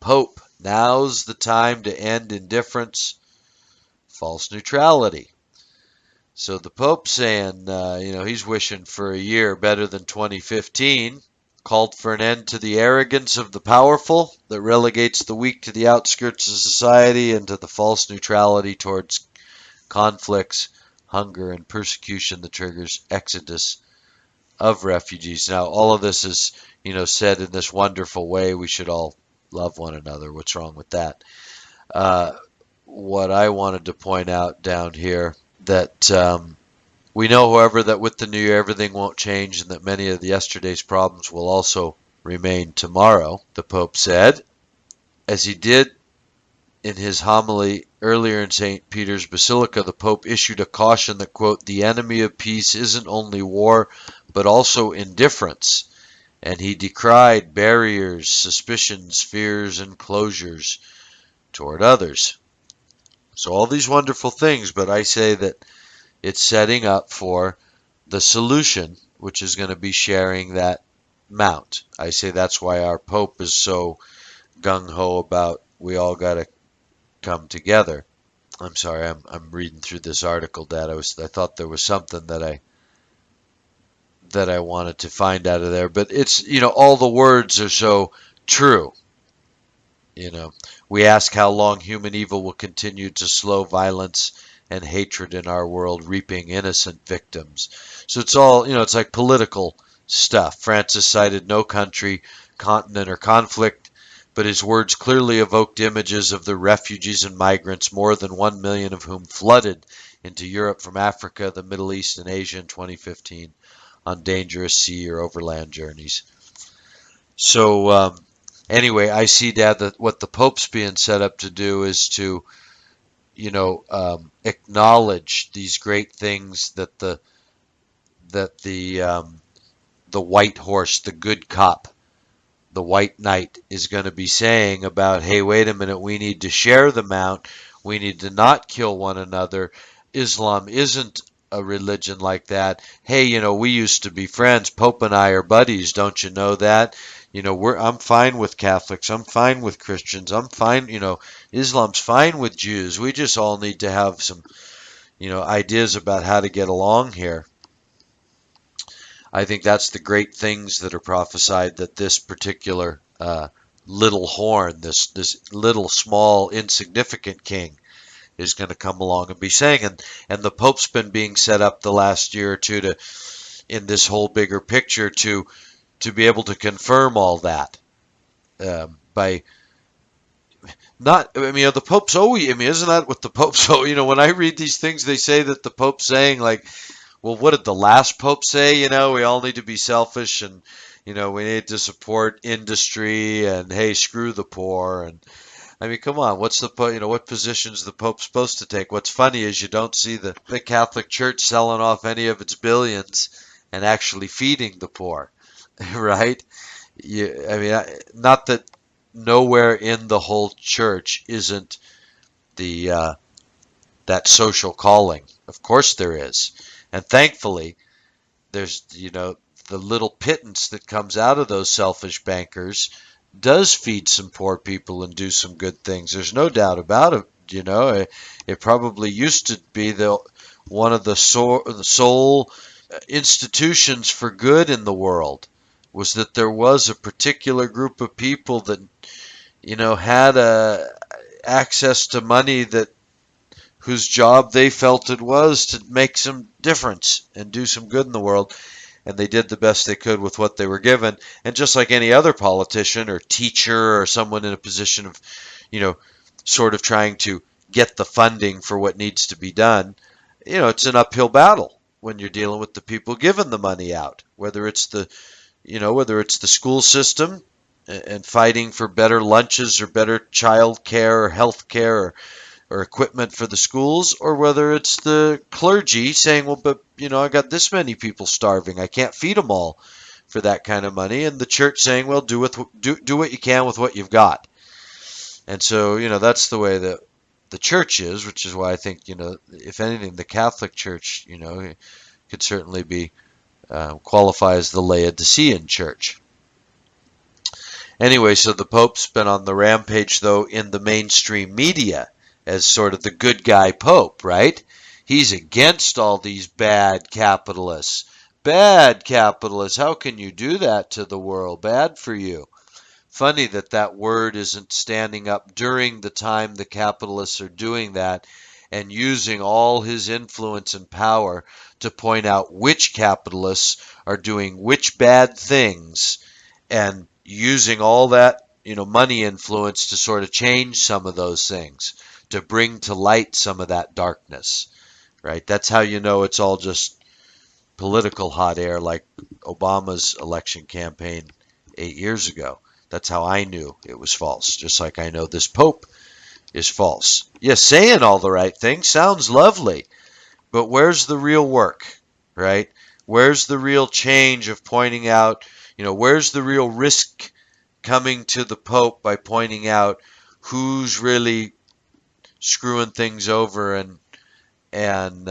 Pope, now's the time to end indifference, false neutrality. So the Pope's saying, he's wishing for a year better than 2015, called for an end to the arrogance of the powerful that relegates the weak to the outskirts of society, and to the false neutrality towards conflicts, hunger, and persecution that triggers exodus of refugees. Now, all of this is, said in this wonderful way. We should all love one another. What's wrong with that? What I wanted to point out down here, that we know, however, that with the new year everything won't change, and that many of yesterday's problems will also remain tomorrow, the Pope said, as he did in his homily earlier in St. Peter's Basilica. The Pope issued a caution that, quote, the enemy of peace isn't only war, but also indifference. And he decried barriers, suspicions, fears, and closures toward others. So all these wonderful things, but I say that it's setting up for the solution, which is going to be sharing that mount. I say that's why our Pope is so gung-ho about we all got to come together. I'm sorry, I'm reading through this article, Dad. I thought there was something that I wanted to find out of there, but it's, all the words are so true. We ask how long human evil will continue to slow violence and hatred in our world, reaping innocent victims. So it's all, it's like political stuff. Francis cited no country, continent, or conflict, but his words clearly evoked images of the refugees and migrants, more than 1 million of whom flooded into Europe from Africa, the Middle East, and Asia in 2015 on dangerous sea or overland journeys. So anyway, I see, Dad, that what the Pope's being set up to do is to, acknowledge these great things that the white horse, the good cop, the white knight is going to be saying about, hey, wait a minute, we need to share the mount. We need to not kill one another. Islam isn't a religion like that. Hey, we used to be friends. Pope and I are buddies. Don't you know that? I'm fine with Catholics. I'm fine with Christians. I'm fine, Islam's fine with Jews. We just all need to have some, ideas about how to get along here. I think that's the great things that are prophesied that this particular little horn, this little small insignificant king is going to come along and be saying. And the Pope's been being set up the last year or two to in this whole bigger picture to be able to confirm all that by not. I mean, the Pope's always. I mean, isn't that what the Pope's? So when I read these things, they say that the Pope's saying like, well, what did the last Pope say? We all need to be selfish and we need to support industry and hey, screw the poor. And I mean, come on, what's the Pope? What position's the Pope supposed to take? What's funny is you don't see the Catholic Church selling off any of its billions and actually feeding the poor, right? I mean, not that nowhere in the whole church isn't the that social calling. Of course there is, and thankfully there's the little pittance that comes out of those selfish bankers does feed some poor people and do some good things. There's no doubt about it. It probably used to be the one of the sole institutions for good in the world was that there was a particular group of people that had access to money that whose job they felt it was to make some difference and do some good in the world, and they did the best they could with what they were given. And just like any other politician or teacher or someone in a position of sort of trying to get the funding for what needs to be done, it's an uphill battle when you're dealing with the people giving the money out, whether it's the school system and fighting for better lunches or better child care or health care or equipment for the schools, or whether it's the clergy saying, well, but I got this many people starving, I can't feed them all for that kind of money, and the church saying, well, do what you can with what you've got. And so that's the way that the church is, which is why I think if anything, the Catholic Church could certainly be qualify as the Laodicean church. Anyway, so the Pope's been on the rampage, though, in the mainstream media as sort of the good guy Pope, right? He's against all these bad capitalists. Bad capitalists, how can you do that to the world? Bad for you. Funny that word isn't standing up during the time the capitalists are doing that and using all his influence and power to point out which capitalists are doing which bad things and using all that money influence to sort of change some of those things, to bring to light some of that darkness, right? That's how it's all just political hot air, like Obama's election campaign 8 years ago. That's how I knew it was false, just like I know this Pope is false. Yeah, saying all the right things sounds lovely, but where's the real work, right? Where's the real change of pointing out, where's the real risk coming to the Pope by pointing out who's really screwing things over and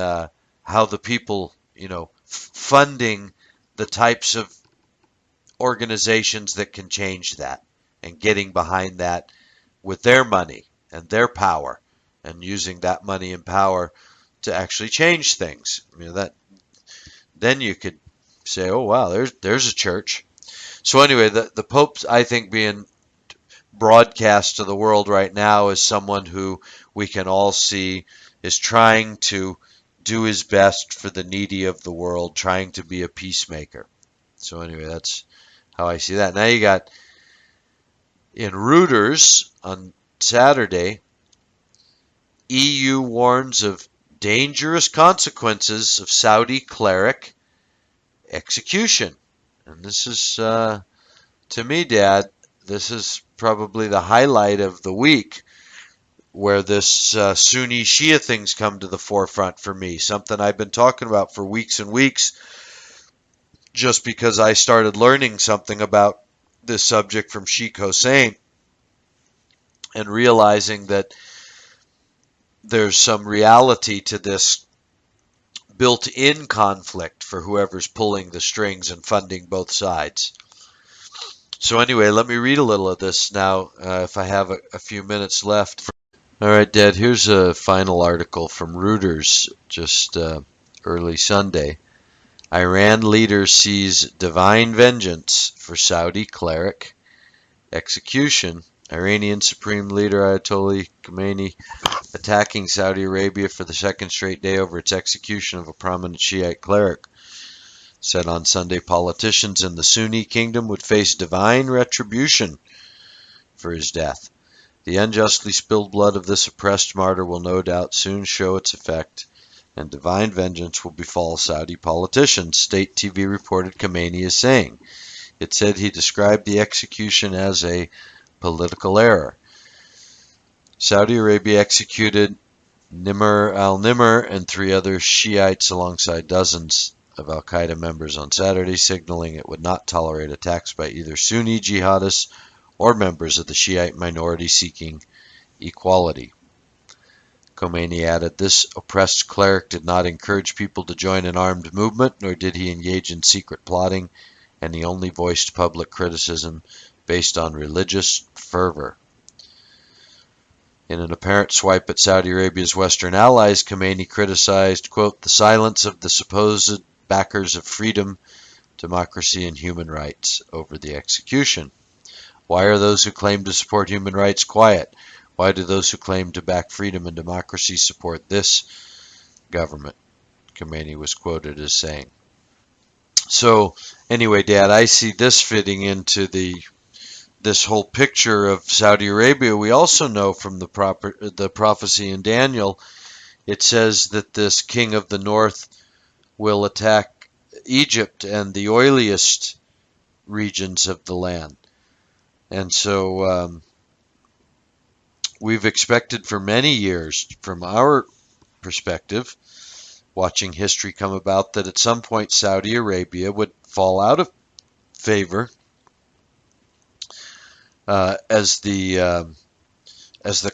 how the people, funding the types of organizations that can change that and getting behind that with their money and their power and using that money and power to actually change things. That then you could say, oh wow, there's a church. So anyway, the Pope's, I think, being broadcast to the world right now is someone who we can all see is trying to do his best for the needy of the world, trying to be a peacemaker. So anyway, that's how I see that. Now you got in Reuters on Saturday, EU warns of dangerous consequences of Saudi cleric execution. And this is, to me, Dad, this is probably the highlight of the week where this Sunni Shia thing's come to the forefront for me. Something I've been talking about for weeks and weeks just because I started learning something about this subject from Sheikh Hossein and realizing that there's some reality to this built-in conflict for whoever's pulling the strings and funding both sides. So anyway, let me read a little of this now, if I have a few minutes left. All right, Dad, here's a final article from Reuters, just early Sunday. Iran leader sees divine vengeance for Saudi cleric execution. Iranian Supreme Leader Ayatollah Khamenei attacking Saudi Arabia for the second straight day over its execution of a prominent Shiite cleric. Said on Sunday politicians in the Sunni kingdom would face divine retribution for his death. The unjustly spilled blood of this oppressed martyr will no doubt soon show its effect, and divine vengeance will befall Saudi politicians, state TV reported Khamenei as saying. It said he described the execution as a political error. Saudi Arabia executed Nimr al-Nimr and 3 other Shiites alongside dozens of al-Qaeda members on Saturday, signaling it would not tolerate attacks by either Sunni jihadists or members of the Shiite minority seeking equality. Khomeini added, this oppressed cleric did not encourage people to join an armed movement, nor did he engage in secret plotting, and he only voiced public criticism based on religious fervor. In an apparent swipe at Saudi Arabia's Western allies, Khomeini criticized, quote, the silence of the supposed backers of freedom, democracy, and human rights over the execution. Why are those who claim to support human rights quiet? Why do those who claim to back freedom and democracy support this government? Khomeini was quoted as saying. So, anyway, Dad, I see this fitting into this whole picture of Saudi Arabia. We also know from the prophecy in Daniel, it says that this king of the north will attack Egypt and the oiliest regions of the land. And so we've expected for many years, from our perspective, watching history come about, that at some point Saudi Arabia would fall out of favor as the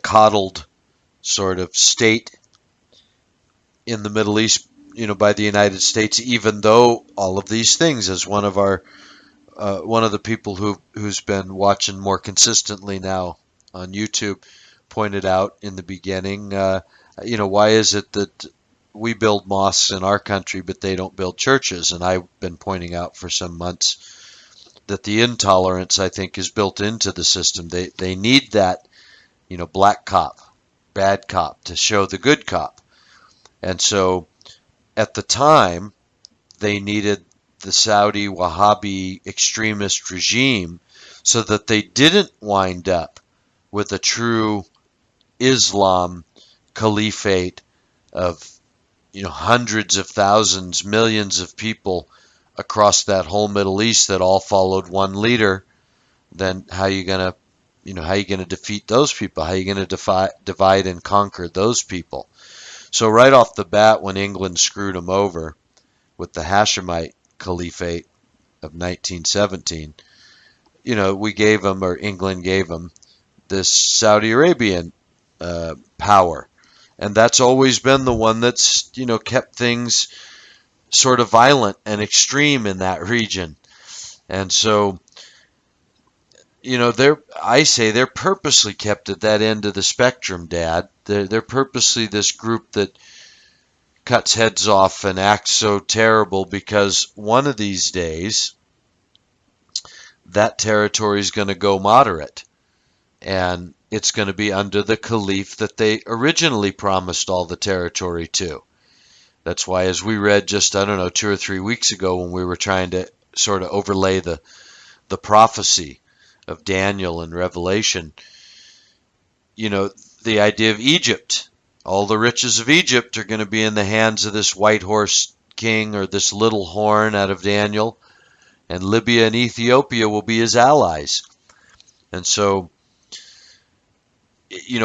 coddled sort of state in the Middle East, by the United States, even though all of these things, as one of the people who's been watching more consistently now on YouTube pointed out in the beginning, why is it that we build mosques in our country, but they don't build churches? And I've been pointing out for some months that the intolerance, I think, is built into the system. They need that, black cop, bad cop, to show the good cop. And so at the time, they needed the Saudi Wahhabi extremist regime so that they didn't wind up with a true Islam caliphate of hundreds of thousands, millions of people across that whole Middle East that all followed one leader. Then how are you going to defeat those people? How are you going to divide and conquer those people? So right off the bat, when England screwed them over with the Hashemite Caliphate of 1917, we gave them, or England gave them, this Saudi Arabian power. And that's always been the one that's, kept things sort of violent and extreme in that region. And so, I say they're purposely kept at that end of the spectrum, Dad. They're purposely this group that cuts heads off and acts so terrible, because one of these days that territory is going to go moderate, and it's going to be under the caliph that they originally promised all the territory to. That's why, as we read just, 2 or 3 weeks ago, when we were trying to sort of overlay the prophecy of Daniel and Revelation, the idea of Egypt. All the riches of Egypt are going to be in the hands of this white horse king, or this little horn out of Daniel, and Libya and Ethiopia will be his allies. And so,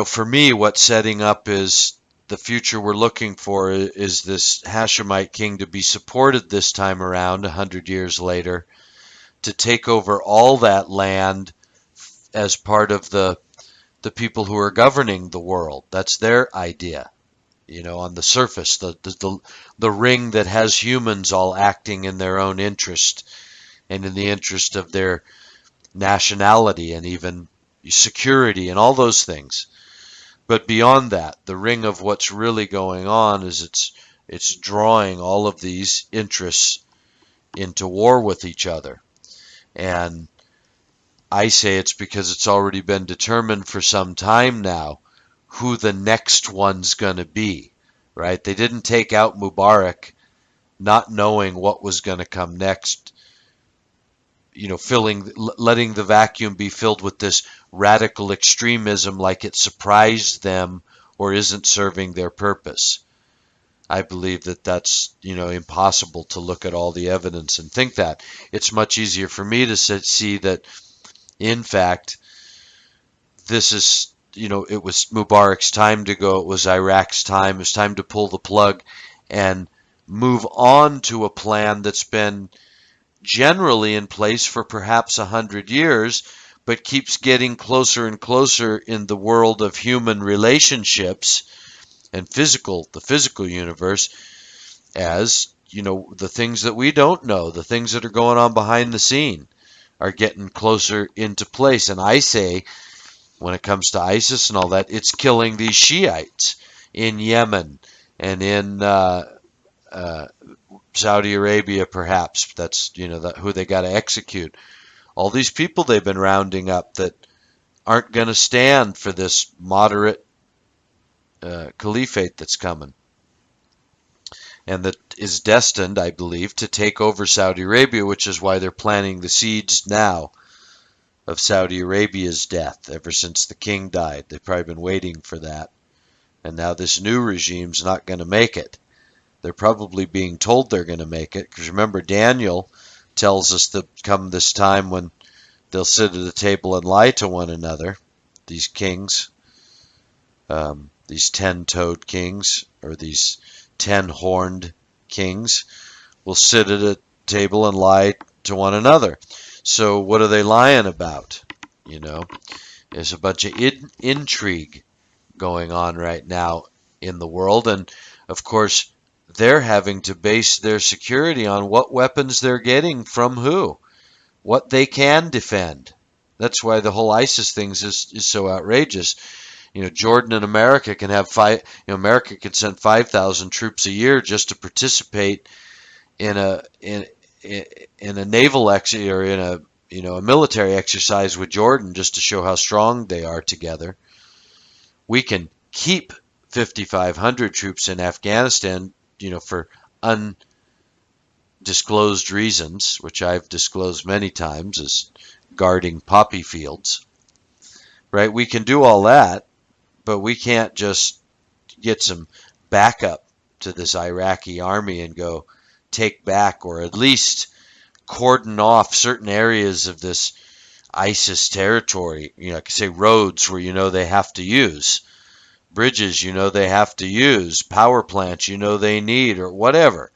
for me, what's setting up is the future we're looking for is this Hashemite king to be supported this time around, 100 years later, to take over all that land as part of the people who are governing the world. That's their idea. On the surface, the ring that has humans all acting in their own interest and in the interest of their nationality and even security and all those things. But beyond that, the ring of what's really going on is it's drawing all of these interests into war with each other. And I say it's because it's already been determined for some time now who the next one's going to be, right? They didn't take out Mubarak not knowing what was going to come next, letting the vacuum be filled with this radical extremism like it surprised them or isn't serving their purpose. I believe that that's, impossible to look at all the evidence and think that. It's much easier for me to see that, in fact, this is, it was Mubarak's time to go. It was Iraq's time. It was time to pull the plug and move on to a plan that's been generally in place for perhaps 100 years, but keeps getting closer and closer in the world of human relationships and the physical universe, as, the things that we don't know, the things that are going on behind the scene are getting closer into place. And I say, when it comes to ISIS and all that, it's killing these Shiites in Yemen and in Saudi Arabia, perhaps. That's, who they got to execute. All these people they've been rounding up that aren't going to stand for this moderate caliphate that's coming, and that is destined, I believe, to take over Saudi Arabia, which is why they're planting the seeds now of Saudi Arabia's death. Ever since the king died, they've probably been waiting for that. And now this new regime's not going to make it. They're probably being told they're going to make it, because remember, Daniel tells us that come this time when they'll sit at a table and lie to one another, these kings, these 10-toed kings, or these 10-horned kings, will sit at a table and lie to one another. So what are they lying about? There's a bunch of intrigue going on right now in the world, and of course they're having to base their security on what weapons they're getting from who, what they can defend. That's why the whole ISIS thing is so outrageous. Jordan and America can have America can send 5,000 troops a year just to participate in a naval exercise, or in a military exercise with Jordan, just to show how strong they are together. We can keep 5,500 troops in Afghanistan, for undisclosed reasons, which I've disclosed many times, as guarding poppy fields. Right? We can do all that, but we can't just get some backup to this Iraqi army and go take back, or at least cordon off certain areas of this ISIS territory. Say roads where they have to use, bridges they have to use, power plants they need, or whatever.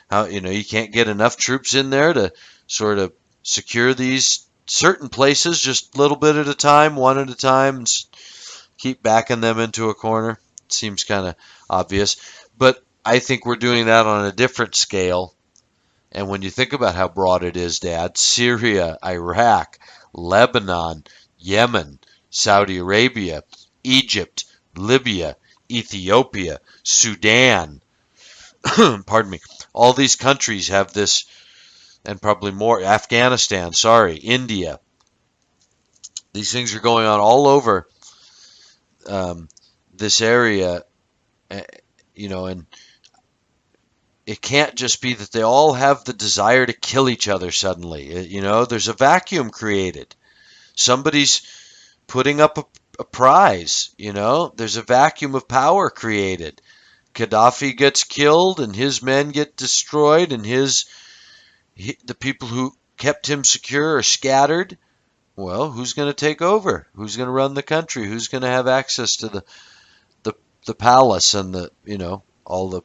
How you can't get enough troops in there to sort of secure these certain places, just a little bit at a time, one at a time, and keep backing them into a corner. It seems kind of obvious, but I think we're doing that on a different scale. And when you think about how broad it is, Dad, Syria, Iraq, Lebanon, Yemen, Saudi Arabia, Egypt, Libya, Ethiopia, Sudan, pardon me, all these countries have this, and probably more, Afghanistan, India. These things are going on all over this area, and it can't just be that they all have the desire to kill each other suddenly. There's a vacuum created. Somebody's putting up a prize. There's a vacuum of power created. Gaddafi gets killed and his men get destroyed, and the people who kept him secure are scattered. Well, who's going to take over? Who's going to run the country? Who's going to have access to the palace and all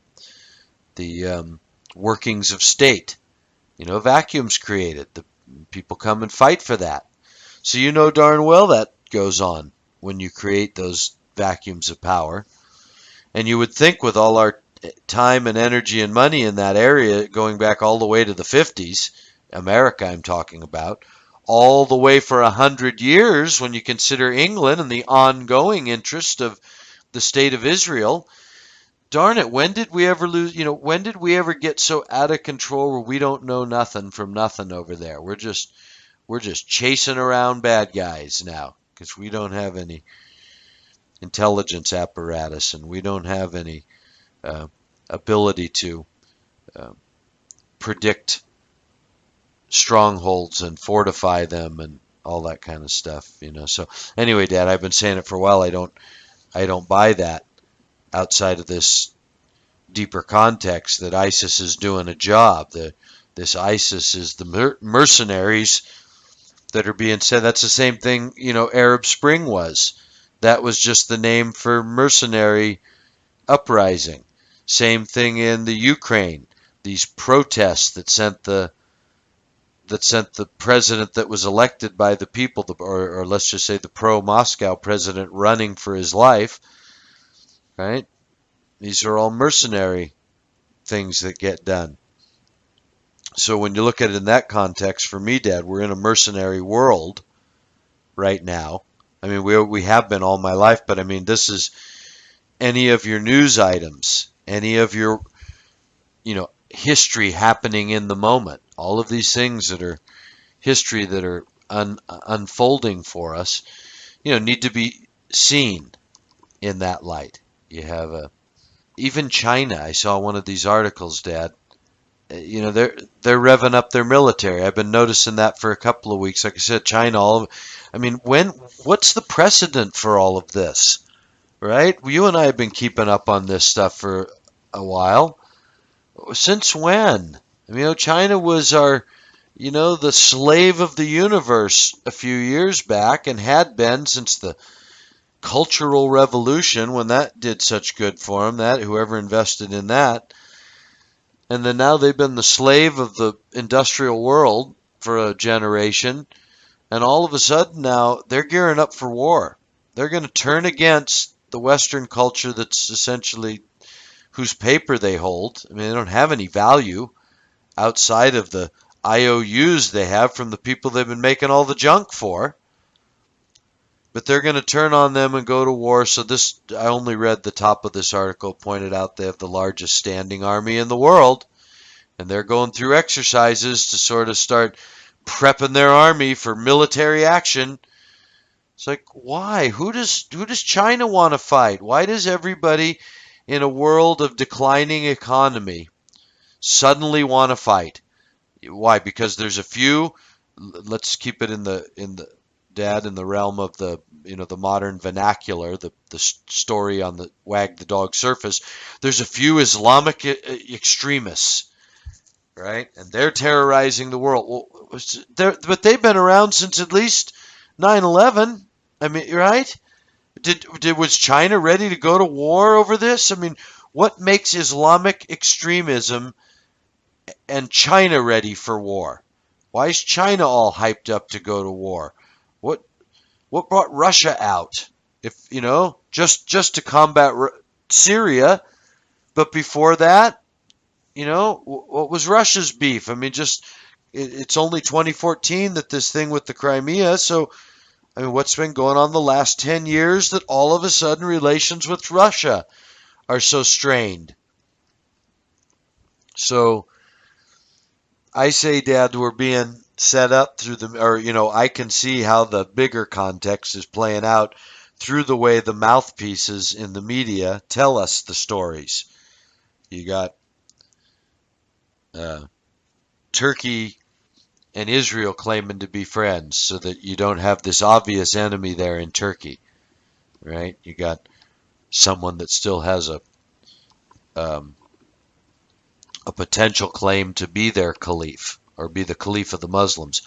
the workings of state? Vacuums created. The people come and fight for that. So darn well that goes on when you create those vacuums of power. And you would think, with all our time and energy and money in that area, going back all the way to the 50s, America I'm talking about, all the way for 100 years when you consider England and the ongoing interest of the state of Israel. Darn it, when did we ever lose, when did we ever get so out of control where we don't know nothing from nothing over there? We're just chasing around bad guys now because we don't have any intelligence apparatus and we don't have any ability to uh, predict strongholds and fortify them and all that kind of stuff. So anyway, Dad, I've been saying it for a while. I don't buy that outside of this deeper context that ISIS is doing a job. This ISIS is the mercenaries that are being said. That's the same thing, Arab Spring was. That was just the name for mercenary uprising. Same thing in the Ukraine. These protests that sent the president that was elected by the people, or let's just say the pro-Moscow president running for his life, right? These are all mercenary things that get done. So when you look at it in that context, for me, Dad, we're in a mercenary world right now. I mean, we have been all my life, but I mean, this is any of your news items, any of your, history happening in the moment. All of these things that are history that are unfolding for us, need to be seen in that light. You have even China. I saw one of these articles, Dad. They're revving up their military. I've been noticing that for a couple of weeks. Like I said, China. What's the precedent for all of this, right? You and I have been keeping up on this stuff for a while. Since when? China was the slave of the universe a few years back and had been since the Cultural Revolution when that did such good for them, that whoever invested in that. And then now they've been the slave of the industrial world for a generation. And all of a sudden now they're gearing up for war. They're going to turn against the Western culture that's essentially whose paper they hold. They don't have any value outside of the IOUs they have from the people they've been making all the junk for. But they're going to turn on them and go to war. So I only read the top of this article, pointed out they have the largest standing army in the world. And they're going through exercises to sort of start prepping their army for military action. It's like, why? Who does China want to fight? Why does everybody in a world of declining economy suddenly want to fight? Why? Because there's a few. Let's keep it in the Dad, in the realm of the the modern vernacular, the story on the wag the dog surface. There's a few Islamic extremists, right? And they're terrorizing the world. Well, but they've been around since at least 9/11. Right? Was China ready to go to war over this? What makes Islamic extremism and China ready for war? Why is China all hyped up to go to war? What brought Russia out? If just to combat Syria, but before that, what was Russia's beef? It's only 2014 that this thing with the Crimea. So, what's been going on the last 10 years that all of a sudden relations with Russia are so strained? So, I say, Dad, we're being set up I can see how the bigger context is playing out through the way the mouthpieces in the media tell us the stories. You got Turkey and Israel claiming to be friends so that you don't have this obvious enemy there in Turkey, right? You got someone that still has a potential claim to be their caliph or be the caliph of the Muslims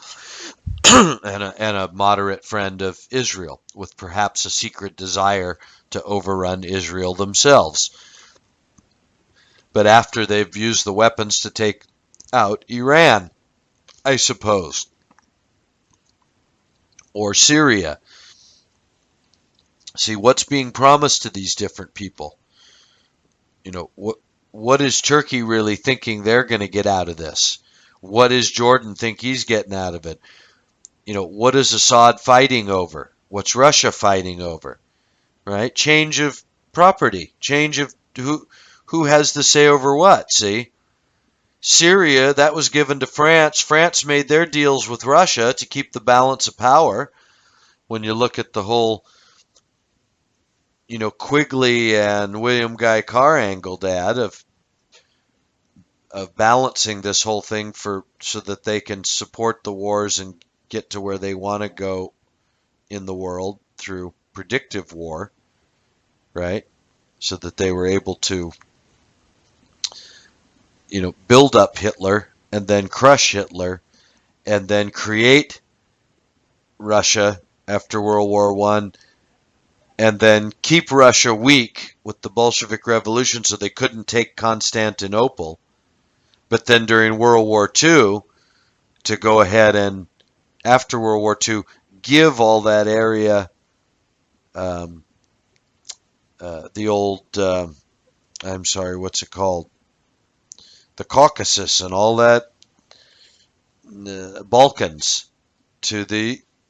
and a moderate friend of Israel with perhaps a secret desire to overrun Israel themselves. But after they've used the weapons to take out Iran, I suppose, or Syria. See, what's being promised to these different people? What is Turkey really thinking they're going to get out of this? What does Jordan think he's getting out of it? what is Assad fighting over? What's Russia fighting over? Right? Change of property, change of who has the say over what, see? Syria, that was given to France. France made their deals with Russia to keep the balance of power. When you look at the whole, Quigley and William Guy Carr angle, Dad, of balancing this whole thing so that they can support the wars and get to where they want to go in the world through predictive war, right? So that they were able to, build up Hitler and then crush Hitler and then create Russia after World War One, and then keep Russia weak with the Bolshevik Revolution so they couldn't take Constantinople. But then during World War Two, to go ahead and, after World War Two, give all that area, the old, I'm sorry, what's it called? The Caucasus and all that, Balkans, to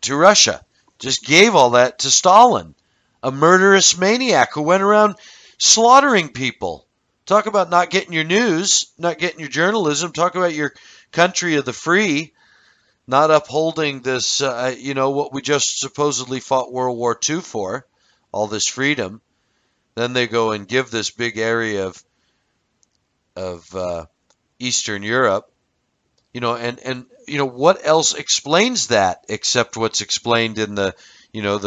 Russia. Just gave all that to Stalin, a murderous maniac who went around slaughtering people. Talk about not getting your news, not getting your journalism. Talk about your country of the free, not upholding this, what we just supposedly fought World War II for, all this freedom. Then they go and give this big area of Eastern Europe, and what else explains that except what's explained in the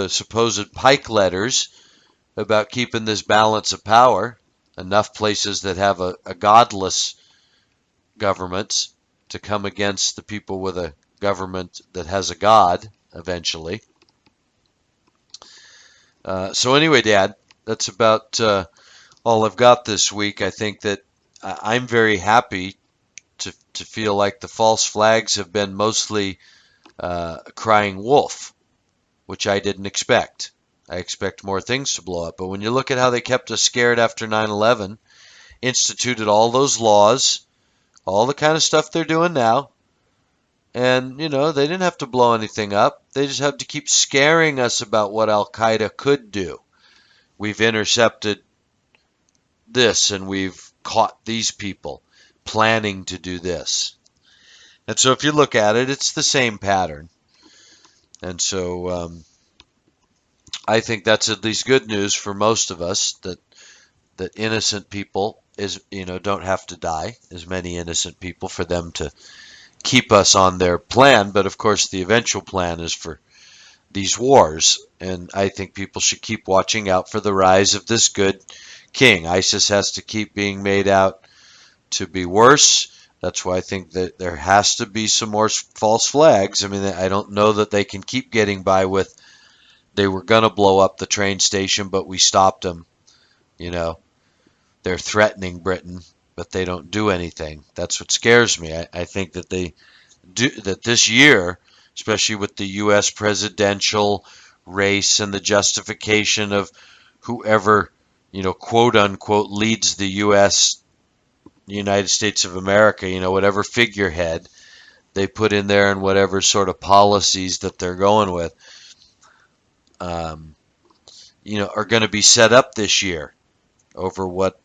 supposed Pike letters about keeping this balance of power. Enough places that have a godless government to come against the people with a government that has a god eventually. So anyway, Dad, that's about all I've got this week. I think that I'm very happy to feel like the false flags have been mostly crying wolf, which I didn't expect. I expect more things to blow up. But when you look at how they kept us scared after 9/11, instituted all those laws, all the kind of stuff they're doing now, and, they didn't have to blow anything up. They just have to keep scaring us about what Al-Qaeda could do. We've intercepted this and we've caught these people planning to do this. And so if you look at it, it's the same pattern. And so I think that's at least good news for most of us, that innocent people don't have to die, as many innocent people, for them to keep us on their plan. But of course, the eventual plan is for these wars. And I think people should keep watching out for the rise of this good king. ISIS has to keep being made out to be worse. That's why I think that there has to be some more false flags. I mean, I don't know that they can keep getting by with, they were going to blow up the train station, but we stopped them. They're threatening Britain, but they don't do anything. That's what scares me. I think that that this year, especially with the U.S. presidential race and the justification of whoever, quote unquote, leads the U.S., United States of America, whatever figurehead they put in there and whatever sort of policies that they're going with, are going to be set up this year over what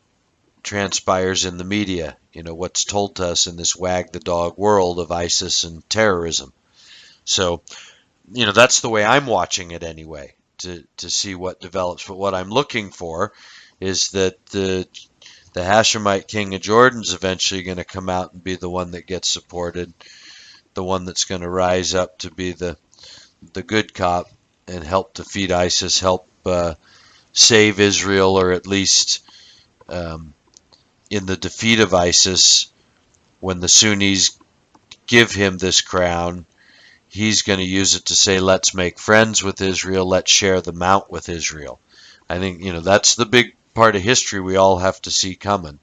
transpires in the media, what's told to us in this wag the dog world of ISIS and terrorism. So, that's the way I'm watching it anyway, to see what develops. But what I'm looking for is that the Hashemite king of Jordan's eventually going to come out and be the one that gets supported, the one that's going to rise up to be the good cop and help defeat ISIS, help save Israel, or at least in the defeat of ISIS, when the Sunnis give him this crown, he's going to use it to say, let's make friends with Israel, let's share the mount with Israel. I think, that's the big part of history we all have to see coming.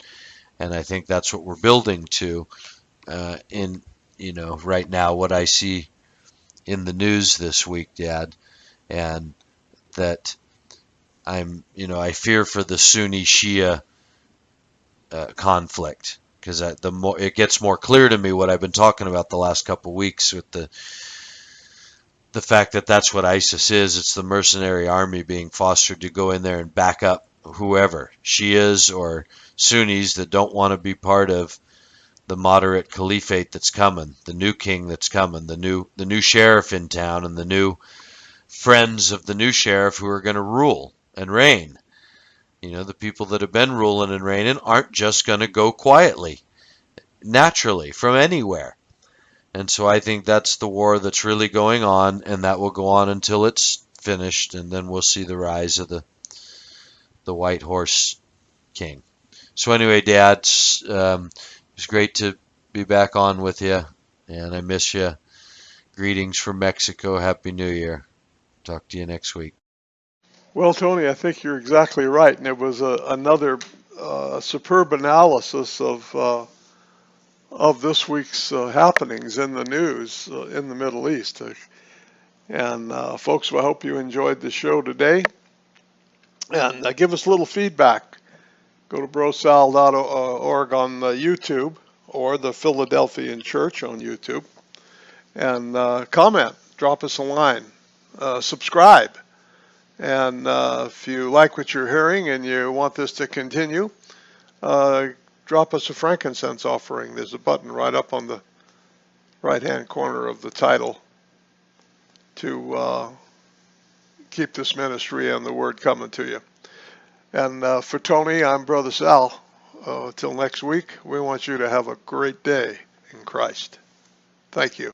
And I think that's what we're building to in, right now, what I see in the news this week, Dad. And that I fear for the Sunni Shia conflict, because the more it gets more clear to me what I've been talking about the last couple of weeks with the fact that that's what ISIS is. It's the mercenary army being fostered to go in there and back up whoever, Shias or Sunnis that don't want to be part of the moderate caliphate that's coming, the new king that's coming, the new sheriff in town, and the new friends of the new sheriff who are going to rule and reign. You know, the people that have been ruling and reigning aren't just going to go quietly, naturally, from anywhere. And so I think that's the war that's really going on, and that will go on until it's finished, and then we'll see the rise of the white horse king. So anyway, Dad, it's great to be back on with you, and I miss you. Greetings from Mexico. Happy New Year. Talk to you next week. Well, Tony, I think you're exactly right, and it was another superb analysis of this week's happenings in the news in the Middle East. And folks, I hope you enjoyed the show today. And give us a little feedback. Go to BroSal.org on YouTube or the Philadelphian Church on YouTube and comment. Drop us a line. Subscribe. And if you like what you're hearing and you want this to continue, drop us a frankincense offering. There's a button right up on the right-hand corner of the title to keep this ministry and the word coming to you. And for Tony, I'm Brother Sal. Till next week, we want you to have a great day in Christ. Thank you.